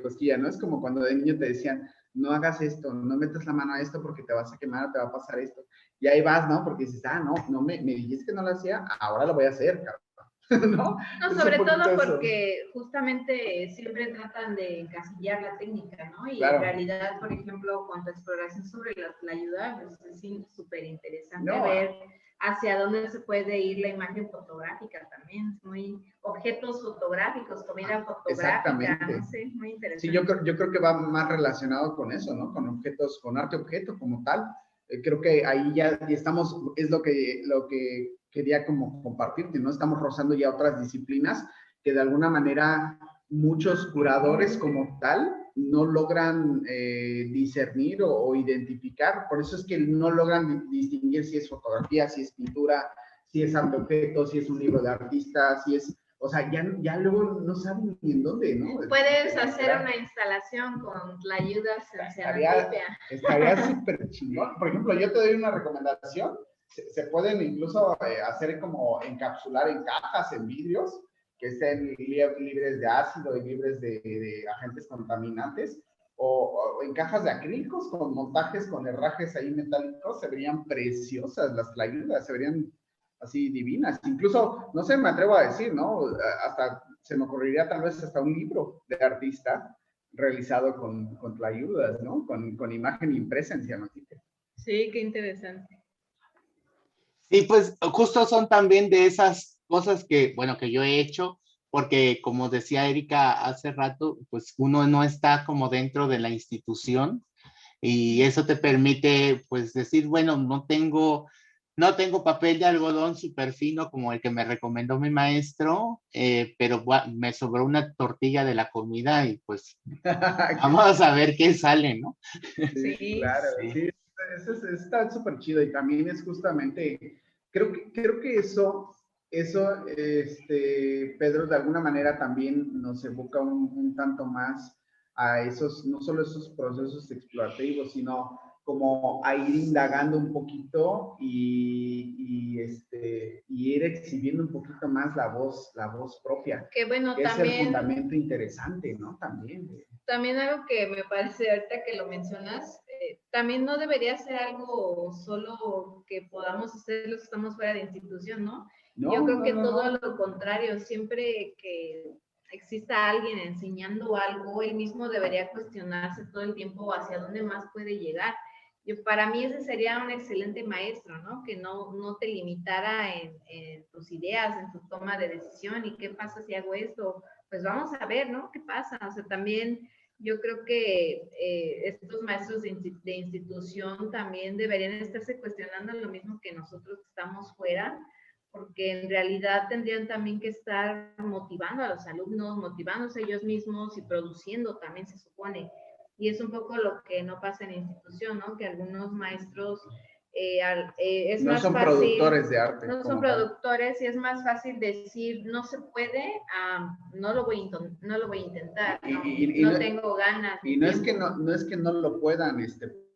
cosquilla, ¿no? Es como cuando de niño te decían, no hagas esto, no metas la mano a esto porque te vas a quemar, te va a pasar esto. Y ahí vas, ¿no? Porque dices, no, me dijiste que no lo hacía, ahora lo voy a hacer, cabrón. ¿No? No, sobre todo porque justamente siempre tratan de encasillar la técnica, ¿no? Y claro. en realidad, por ejemplo, cuando exploración sobre la ayuda, pues es súper interesante no. ver hacia dónde se puede ir la imagen fotográfica también, muy objetos fotográficos, comida fotográfica, no sé, muy interesante. Sí, yo creo que va más relacionado con eso, ¿no? Con objetos, con arte objeto como tal. Creo que ahí ya estamos, es lo que quería como compartirte, ¿no? Estamos rozando ya otras disciplinas que de alguna manera muchos curadores como tal no logran discernir o identificar, por eso es que no logran distinguir si es fotografía, si es pintura, si es arte objeto, si es un libro de artista, si es... O sea, ya luego no saben ni en dónde, ¿no? Puedes hacer una instalación con la ayuda serendipia. Estaría súper chingón. Por ejemplo, yo te doy una recomendación. Se pueden incluso hacer como encapsular en cajas, en vidrios, que estén libres de ácido y libres de agentes contaminantes, o en cajas de acrílicos con montajes, con herrajes ahí metálicos. Se verían preciosas las tlayudas, se verían así divinas. Incluso, no sé, me atrevo a decir, ¿no? Hasta se me ocurriría tal vez hasta un libro de artista realizado con tlayudas, ¿no? Con imagen impresa en cianotique. Sí, qué interesante. Sí, pues justo son también de esas cosas que, bueno, que yo he hecho, porque como decía Erika hace rato, pues uno no está como dentro de la institución y eso te permite, pues decir, bueno, no tengo papel de algodón súper fino como el que me recomendó mi maestro, pero me sobró una tortilla de la comida y pues vamos a ver qué sale, ¿no? Sí, claro, sí. Eso está súper chido y también es justamente, creo que eso, Pedro, de alguna manera también nos evoca un tanto más a esos, no solo esos procesos explorativos, sino como a ir indagando un poquito y ir exhibiendo un poquito más la voz propia. Que bueno, que también... es el fundamento interesante, ¿no? También algo que me parece ahorita que lo mencionas, también no debería ser algo solo que podamos hacer los que estamos fuera de institución, ¿no? Yo creo que todo lo contrario, siempre que exista alguien enseñando algo, él mismo debería cuestionarse todo el tiempo hacia dónde más puede llegar. Para mí ese sería un excelente maestro, ¿no? Que no te limitara en tus ideas, en tu toma de decisión y qué pasa si hago esto. Pues vamos a ver, ¿no? ¿Qué pasa? O sea, también yo creo que estos maestros de institución también deberían estarse cuestionando lo mismo que nosotros que estamos fuera, porque en realidad tendrían también que estar motivando a los alumnos, motivándose ellos mismos y produciendo también se supone. Y es un poco lo que no pasa en la institución, ¿no? Que algunos maestros es no más son fácil, productores de arte. No son productores y es más fácil decir no se puede, no lo voy a intentar, no tengo ganas. Y no es que no lo puedan,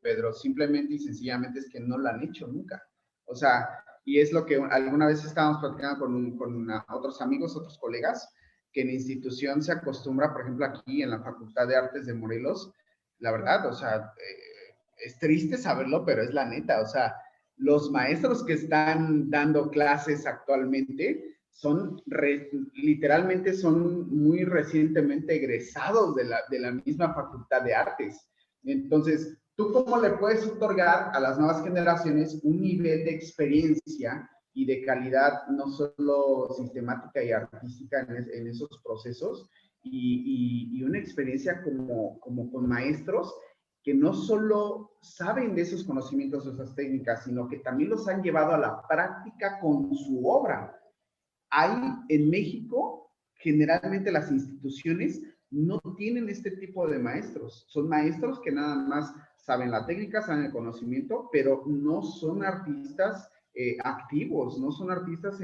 Pedro, simplemente y sencillamente es que no lo han hecho nunca. O sea, y es lo que alguna vez estábamos platicando con otros amigos, otros colegas, que en la institución se acostumbra, por ejemplo, aquí en la Facultad de Artes de Morelos, la verdad, o sea, es triste saberlo, pero es la neta, o sea, los maestros que están dando clases actualmente literalmente son muy recientemente egresados de la misma Facultad de Artes. Entonces, ¿tú cómo le puedes otorgar a las nuevas generaciones un nivel de experiencia y de calidad, no solo sistemática y artística en esos procesos, y una experiencia como con maestros que no solo saben de esos conocimientos, de esas técnicas, sino que también los han llevado a la práctica con su obra? Hay en México, generalmente las instituciones no tienen este tipo de maestros. Son maestros que nada más saben la técnica, saben el conocimiento, pero no son artistas activos, no son artistas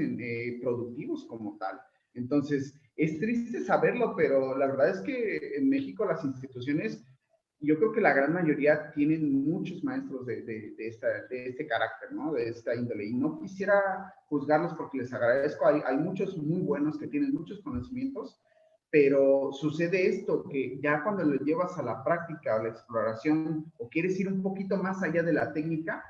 productivos como tal. Entonces, es triste saberlo, pero la verdad es que en México las instituciones, yo creo que la gran mayoría tienen muchos maestros de este carácter, ¿no? De esta índole. Y no quisiera juzgarlos porque les agradezco. Hay muchos muy buenos que tienen muchos conocimientos, pero sucede esto, que ya cuando lo llevas a la práctica o la exploración o quieres ir un poquito más allá de la técnica,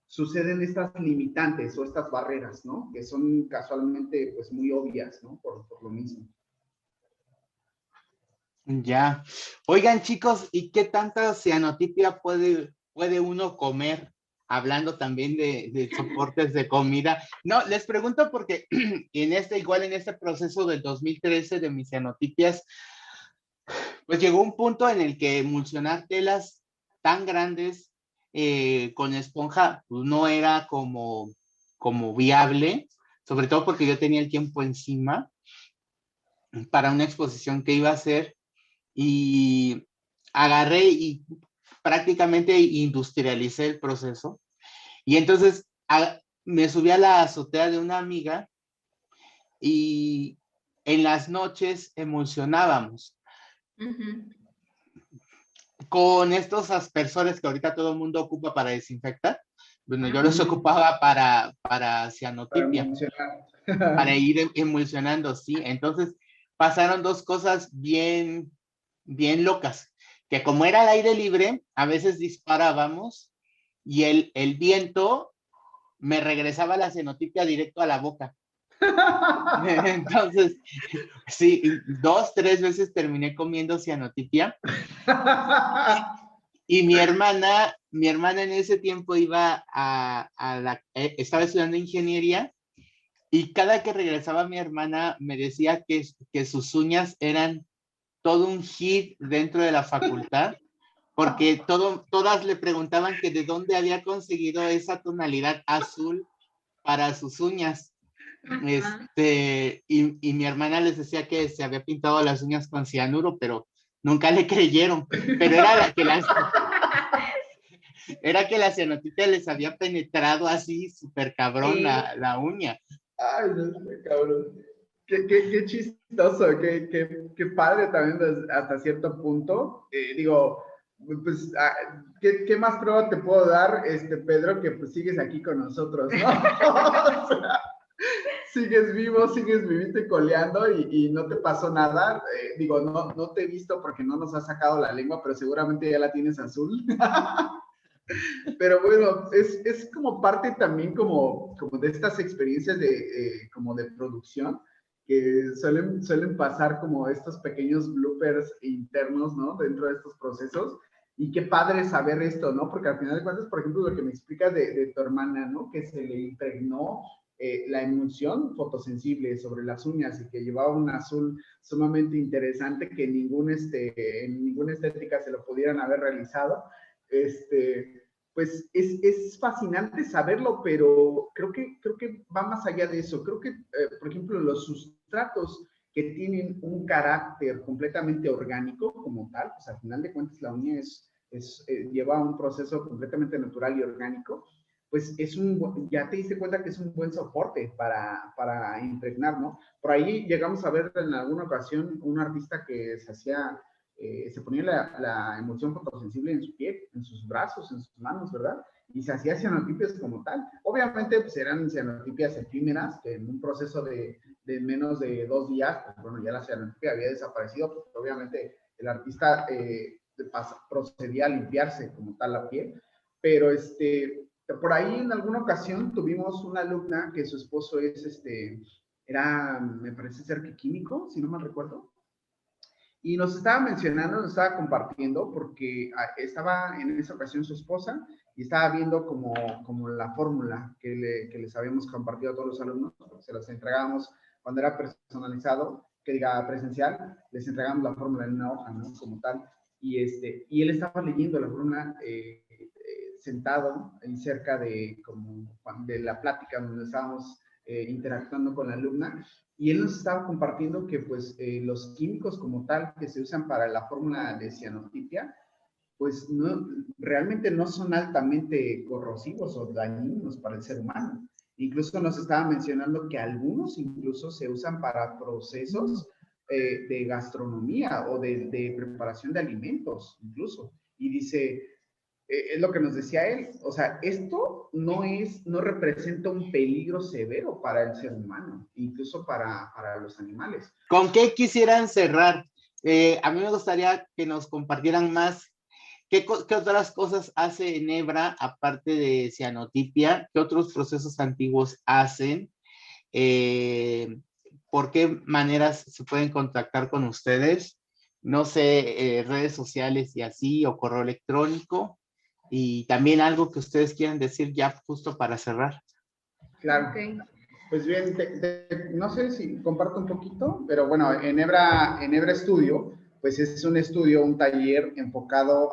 suceden estas limitantes o estas barreras, ¿no? Que son casualmente pues muy obvias, ¿no? Por lo mismo. Ya. Oigan, chicos, ¿y qué tanta cianotipia puede uno comer? Hablando también de soportes de comida. No, les pregunto porque igual en este proceso del 2013 de mis cianotipias, pues llegó un punto en el que emulsionar telas tan grandes con esponja pues no era como viable, sobre todo porque yo tenía el tiempo encima para una exposición que iba a hacer. Y agarré y prácticamente industrialicé el proceso. Y entonces me subí a la azotea de una amiga y en las noches emulsionábamos con estos aspersores que ahorita todo el mundo ocupa para desinfectar. Bueno, yo los ocupaba para cianotipia, para ir emulsionando, sí. Entonces pasaron dos cosas bien locas, que como era al aire libre, a veces disparábamos y el viento me regresaba la cianotipia directo a la boca. Entonces, sí, 2, 3 veces terminé comiendo cianotipia. Y mi hermana en ese tiempo iba estaba estudiando ingeniería y cada que regresaba mi hermana me decía que sus uñas eran todo un hit dentro de la facultad, porque todas le preguntaban que de dónde había conseguido esa tonalidad azul para sus uñas. Y mi hermana les decía que se había pintado las uñas con cianuro, pero nunca le creyeron. Pero era que la cianotipia les había penetrado así súper cabrón la uña. Ay, no sé, cabrón. Qué chistoso, qué padre también hasta cierto punto. Digo, pues, ¿qué más prueba te puedo dar, Pedro, que pues sigues aquí con nosotros, ¿no? O sea, sigues vivo, sigues vivito y coleando y no te pasó nada. Digo, no te he visto porque no nos has sacado la lengua, pero seguramente ya la tienes azul. Pero bueno, es como parte también como de estas experiencias como de producción que suelen pasar como estos pequeños bloopers internos, ¿no? Dentro de estos procesos. Y qué padre saber esto, ¿no? Porque al final de cuentas, por ejemplo, lo que me explicas de tu hermana, ¿no? Que se le impregnó la emulsión fotosensible sobre las uñas y que llevaba un azul sumamente interesante que en ninguna estética se lo pudieran haber realizado. Pues es fascinante saberlo, pero creo que va más allá de eso. Creo que, por ejemplo, los sustratos que tienen un carácter completamente orgánico como tal, pues al final de cuentas la uña lleva un proceso completamente natural y orgánico, pues ya te diste cuenta que es un buen soporte para impregnar, ¿no? Por ahí llegamos a ver en alguna ocasión un artista que se ponía la emulsión fotosensible en su piel, en sus brazos, en sus manos, ¿verdad? Y se hacía cianotipias como tal. Obviamente, pues eran cianotipias efímeras, que en un proceso de menos de 2 días, pues bueno, ya la cianotipia había desaparecido, pues obviamente el artista procedía a limpiarse como tal la piel, pero por ahí en alguna ocasión tuvimos una alumna que su esposo me parece ser que químico, si no mal recuerdo, Y nos estaba mencionando, nos estaba compartiendo, porque estaba en esa ocasión su esposa y estaba viendo como la fórmula que les habíamos compartido a todos los alumnos, se las entregábamos cuando era personalizado, que diga presencial, les entregamos la fórmula en una hoja, ¿no? Como tal. Y él estaba leyendo la fórmula sentado ahí cerca de la plática donde estábamos interactuando con la alumna, y él nos estaba compartiendo que pues los químicos como tal que se usan para la fórmula de cianotipia, pues no, realmente no son altamente corrosivos o dañinos para el ser humano. Incluso nos estaba mencionando que algunos incluso se usan para procesos de gastronomía o de preparación de alimentos, incluso. Y dice, es lo que nos decía él, o sea, esto no representa un peligro severo para el ser humano, incluso para los animales. ¿Con qué quisieran cerrar? A mí me gustaría que nos compartieran más. ¿Qué otras cosas hace Enebra aparte de cianotipia? ¿Qué otros procesos antiguos hacen? ¿Por qué maneras se pueden contactar con ustedes? No sé, redes sociales y así, o correo electrónico. Y también algo que ustedes quieran decir ya justo para cerrar. Claro. Okay. Pues bien, no sé si comparto un poquito, pero bueno, Enebra Studio, pues es un estudio, un taller enfocado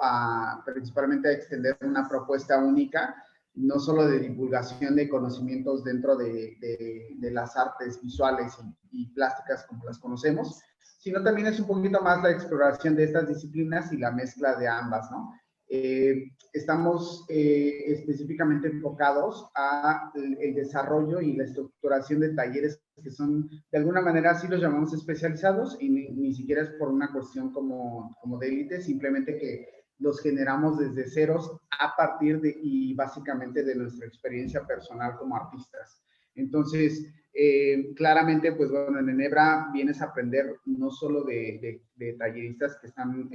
principalmente a extender una propuesta única, no solo de divulgación de conocimientos dentro de las artes visuales y plásticas como las conocemos, sino también es un poquito más la exploración de estas disciplinas y la mezcla de ambas, ¿no? Estamos específicamente enfocados a el desarrollo y la estructuración de talleres que son, de alguna manera, así los llamamos especializados, y ni siquiera es por una cuestión como de élite, simplemente que los generamos desde ceros a partir y básicamente de nuestra experiencia personal como artistas. Entonces, claramente, pues bueno, en Enebra vienes a aprender no solo de talleristas que están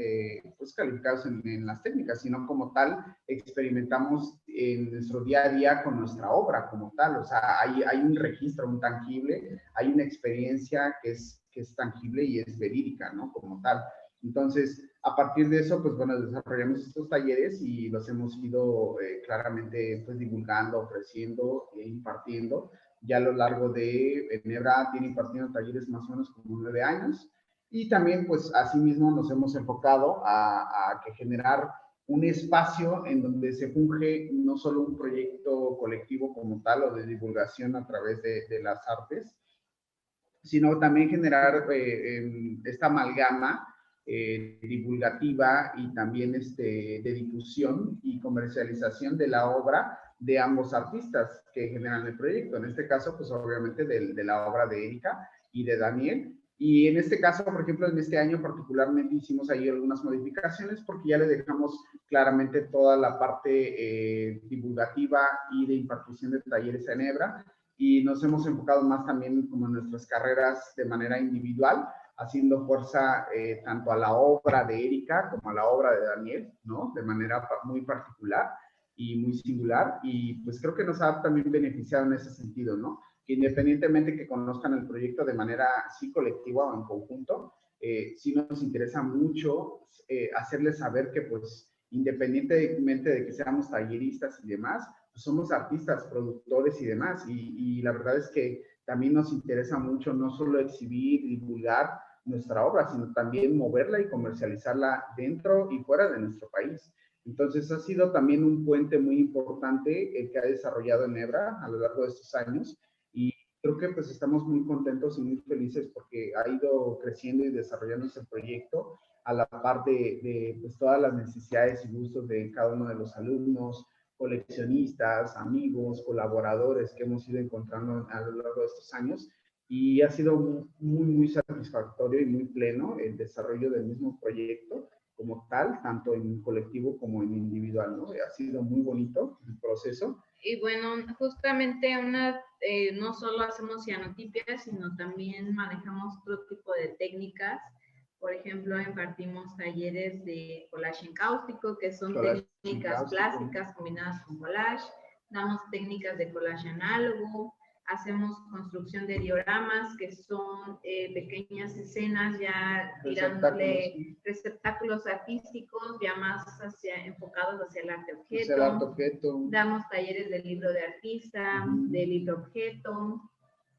pues calificados en las técnicas, sino como tal, experimentamos en nuestro día a día con nuestra obra como tal. O sea, hay un registro, un tangible, hay una experiencia que es tangible y es verídica, ¿no? Como tal. Entonces, a partir de eso, pues bueno, desarrollamos estos talleres y los hemos ido claramente pues divulgando, ofreciendo e impartiendo. Ya a lo largo de Enebra tiene impartiendo talleres más o menos como 9 años, y también pues asimismo nos hemos enfocado a que generar un espacio en donde se funge no solo un proyecto colectivo como tal o de divulgación a través de las artes, sino también generar esta amalgama divulgativa y también de difusión y comercialización de la obra de ambos artistas que generan el proyecto. En este caso, pues obviamente de la obra de Erika y de Daniel. Y en este caso, por ejemplo, en este año particularmente hicimos ahí algunas modificaciones porque ya le dejamos claramente toda la parte divulgativa y de impartición de talleres en Enebra, y nos hemos enfocado más también como en nuestras carreras de manera individual, haciendo fuerza tanto a la obra de Erika como a la obra de Daniel, ¿no? De manera muy particular y muy singular, y pues creo que nos ha también beneficiado en ese sentido, ¿no? Que independientemente que conozcan el proyecto de manera sí colectiva o en conjunto, sí nos interesa mucho hacerles saber que pues independientemente de que seamos talleristas y demás, pues somos artistas, productores y demás, y la verdad es que también nos interesa mucho no solo exhibir, divulgar nuestra obra, sino también moverla y comercializarla dentro y fuera de nuestro país. Entonces ha sido también un puente muy importante el que ha desarrollado Enebra a lo largo de estos años, y creo que pues estamos muy contentos y muy felices porque ha ido creciendo y desarrollándose el proyecto a la par de pues, todas las necesidades y gustos de cada uno de los alumnos, coleccionistas, amigos, colaboradores que hemos ido encontrando a lo largo de estos años, y ha sido muy, muy satisfactorio y muy pleno el desarrollo del mismo proyecto como tal, tanto en colectivo como en individual, ¿no? Ha sido muy bonito el proceso. Y bueno, justamente no solo hacemos cianotipia, sino también manejamos otro tipo de técnicas. Por ejemplo, impartimos talleres de collage encáustico, que son técnicas plásticas combinadas con collage. Damos técnicas de collage análogo. hacemos construcción de dioramas, que son pequeñas escenas ya tirándole receptáculos artísticos, ya más enfocados hacia el arte objeto. Damos talleres de libro de artista, de libro objeto,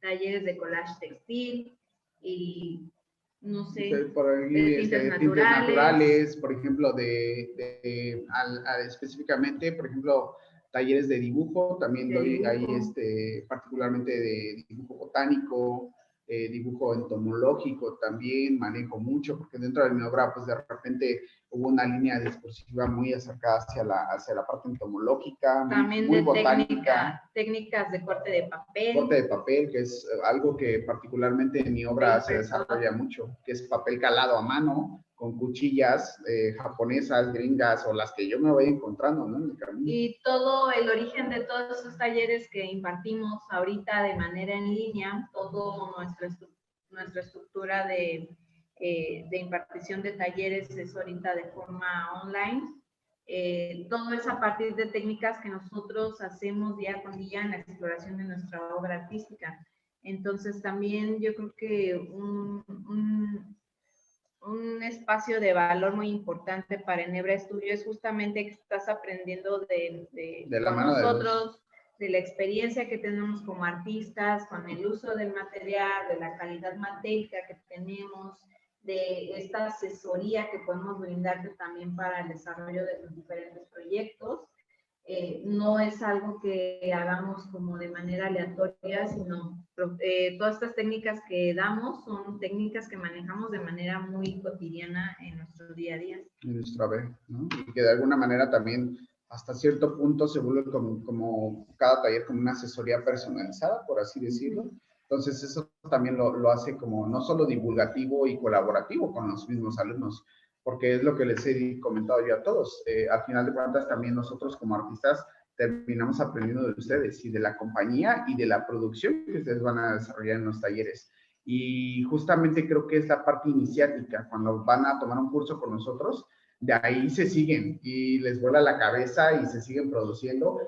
talleres de collage textil y no sé, por ahí, tintes naturales, por ejemplo, específicamente, por ejemplo, talleres de dibujo, también doy ahí particularmente de dibujo botánico, dibujo entomológico también manejo mucho, porque dentro de mi obra pues de repente hubo una línea discursiva muy acercada hacia la parte entomológica, también muy de botánica. Técnicas de corte de papel. Corte de papel, que es algo que particularmente en mi obra se desarrolla mucho, que es papel calado a mano, con cuchillas japonesas, gringas, o las que yo me voy encontrando, ¿no? En el camino. Y todo el origen de todos esos talleres que impartimos ahorita de manera en línea, todo nuestra estructura de impartición de talleres es ahorita de forma online. Todo es a partir de técnicas que nosotros hacemos día con día en la exploración de nuestra obra artística. Entonces también yo creo que un espacio de valor muy importante para Enebra Studio es justamente que estás aprendiendo de la mano nosotros, de la experiencia que tenemos como artistas, con el uso del material, de la calidad matérica que tenemos, de esta asesoría que podemos brindarte también para el desarrollo de los diferentes proyectos. No es algo que hagamos como de manera aleatoria, sino todas estas técnicas que damos son técnicas que manejamos de manera muy cotidiana en nuestro día a día. En nuestra vez, ¿no? Y que de alguna manera también hasta cierto punto se vuelve como cada taller como una asesoría personalizada, por así decirlo. Entonces eso también lo hace como no solo divulgativo y colaborativo con los mismos alumnos, porque es lo que les he comentado yo a todos. Al final de cuentas, también nosotros como artistas terminamos aprendiendo de ustedes y de la compañía y de la producción que ustedes van a desarrollar en los talleres. Y justamente creo que es la parte iniciática, cuando van a tomar un curso con nosotros, de ahí se siguen y les vuela la cabeza y se siguen produciendo.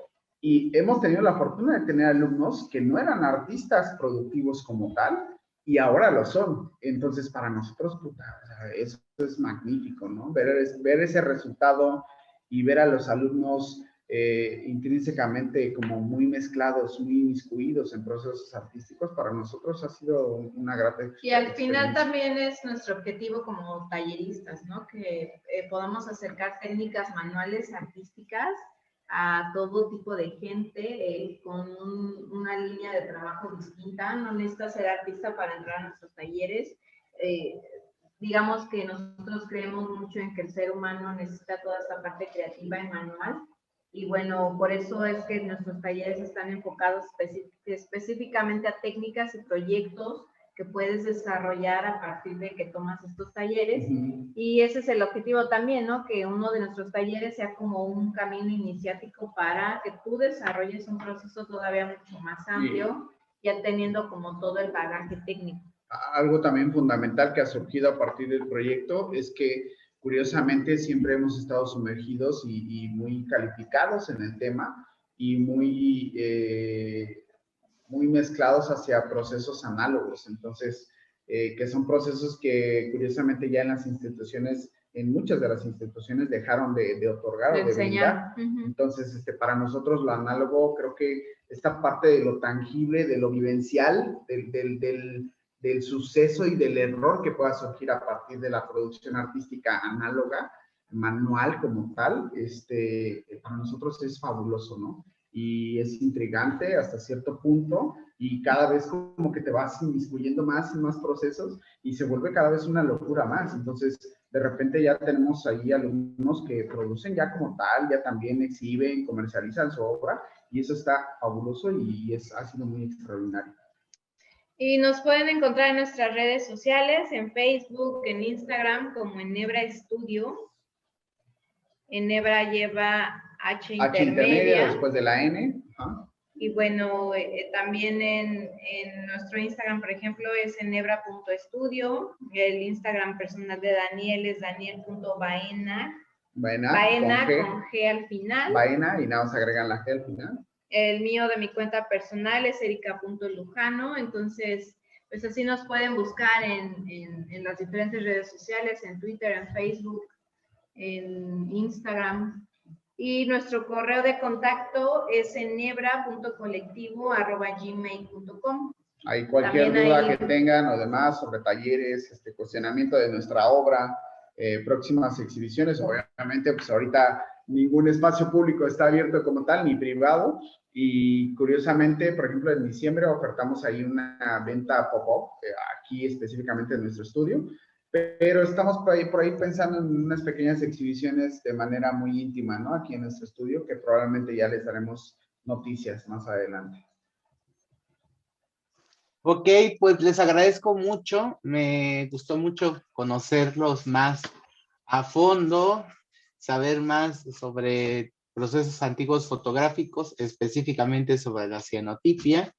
Y hemos tenido la fortuna de tener alumnos que no eran artistas productivos como tal, y ahora lo son. Entonces, para nosotros, puta, eso es magnífico, ¿no? Ver ese resultado y ver a los alumnos intrínsecamente como muy mezclados, muy inmiscuidos en procesos artísticos, para nosotros ha sido una grata experiencia. Y al final también es nuestro objetivo como talleristas, ¿no? Que podamos acercar técnicas manuales artísticas a todo tipo de gente con una línea de trabajo distinta. No necesitas ser artista para entrar a nuestros talleres. Digamos que nosotros creemos mucho en que el ser humano necesita toda esta parte creativa y manual. Y bueno, por eso es que nuestros talleres están enfocados específicamente a técnicas y proyectos que puedes desarrollar a partir de que tomas estos talleres. Y ese es el objetivo también, ¿no? Que uno de nuestros talleres sea como un camino iniciático para que tú desarrolles un proceso todavía mucho más amplio, ya teniendo como todo el bagaje técnico. Algo también fundamental que ha surgido a partir del proyecto es que curiosamente siempre hemos estado sumergidos y muy calificados en el tema y muy mezclados hacia procesos análogos. Entonces, que son procesos que curiosamente ya en muchas de las instituciones dejaron de otorgar o de brindar. Entonces, para nosotros lo análogo, creo que esta parte de lo tangible, de lo vivencial, del suceso y del error que pueda surgir a partir de la producción artística análoga, manual como tal, para nosotros es fabuloso, ¿no? Y es intrigante hasta cierto punto y cada vez como que te vas inmiscuyendo más en más procesos y se vuelve cada vez una locura más. Entonces, de repente ya tenemos ahí alumnos que producen ya como tal, ya también exhiben, comercializan su obra y eso está fabuloso y ha sido muy extraordinario. Y nos pueden encontrar en nuestras redes sociales, en Facebook, en Instagram, como Enebra Studio. Enebra lleva H intermedia después de la N. Y bueno, también en nuestro Instagram, por ejemplo, es enebra.studio. El Instagram personal de Daniel es daniel.baena. Baena con G al final. Baena y nada más agregan la G al final. El mío de mi cuenta personal es erica.lujano, entonces pues así nos pueden buscar en las diferentes redes sociales, en Twitter, en Facebook, en Instagram. Y nuestro correo de contacto es enebra.colectivo@gmail.com. Hay cualquier duda que tengan o demás sobre talleres, cuestionamiento de nuestra obra, próximas exhibiciones, obviamente, pues ahorita ningún espacio público está abierto como tal, ni privado, y curiosamente, por ejemplo, en diciembre ofertamos ahí una venta pop-up, aquí específicamente en nuestro estudio, pero estamos por ahí pensando en unas pequeñas exhibiciones de manera muy íntima, ¿no? Aquí en nuestro estudio, que probablemente ya les daremos noticias más adelante. Ok, pues les agradezco mucho. Me gustó mucho conocerlos más a fondo, saber más sobre procesos antiguos fotográficos, específicamente sobre la cianotipia,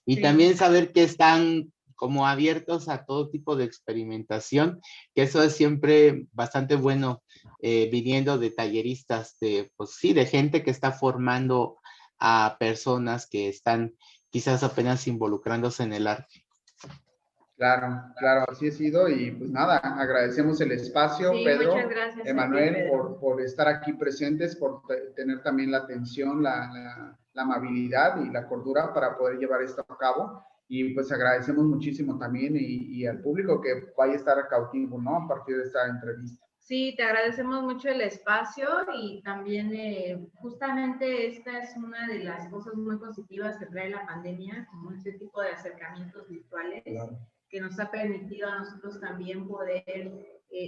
y también saber que están como abiertos a todo tipo de experimentación, que eso es siempre bastante bueno, viniendo de talleristas, pues sí, de gente que está formando a personas que están quizás apenas involucrándose en el arte. Claro, así ha sido, y pues nada, agradecemos el espacio, sí, Pedro, muchas gracias Emanuel, por estar aquí presentes, por tener también la atención, la amabilidad y la cordura para poder llevar esto a cabo, y pues agradecemos muchísimo también y al público que vaya a estar cautivo, ¿no? A partir de esta entrevista. Sí, te agradecemos mucho el espacio y también justamente esta es una de las cosas muy positivas que trae la pandemia, como este tipo de acercamientos virtuales, claro, que nos ha permitido a nosotros también poder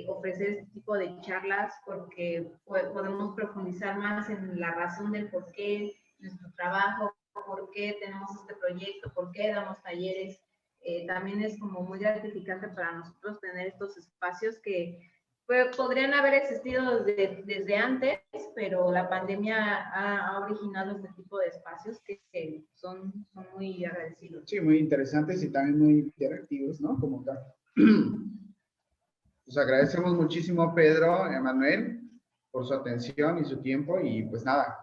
ofrecer este tipo de charlas, porque podemos profundizar más en la razón del por qué nuestro trabajo, por qué tenemos este proyecto, por qué damos talleres. También es como muy gratificante para nosotros tener estos espacios que podrían haber existido desde antes, pero la pandemia ha originado este tipo de espacios que son muy agradecidos. Sí, muy interesantes y también muy interactivos, ¿no? Como tal. Pues agradecemos muchísimo a Pedro, Emanuel, por su atención y su tiempo, y pues nada,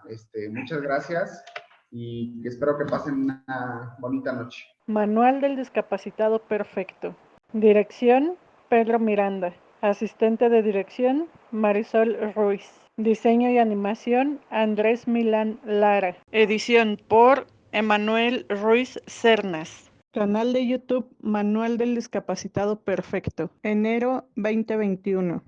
muchas gracias y espero que pasen una bonita noche. Manual del discapacitado perfecto. Dirección, Pedro Miranda. Asistente de dirección, Marisol Ruiz. Diseño y animación, Andrés Milán Lara. Edición por Emanuel Ruiz Cernas. Canal de YouTube, Manual del Discapacitado Perfecto. Enero 2021.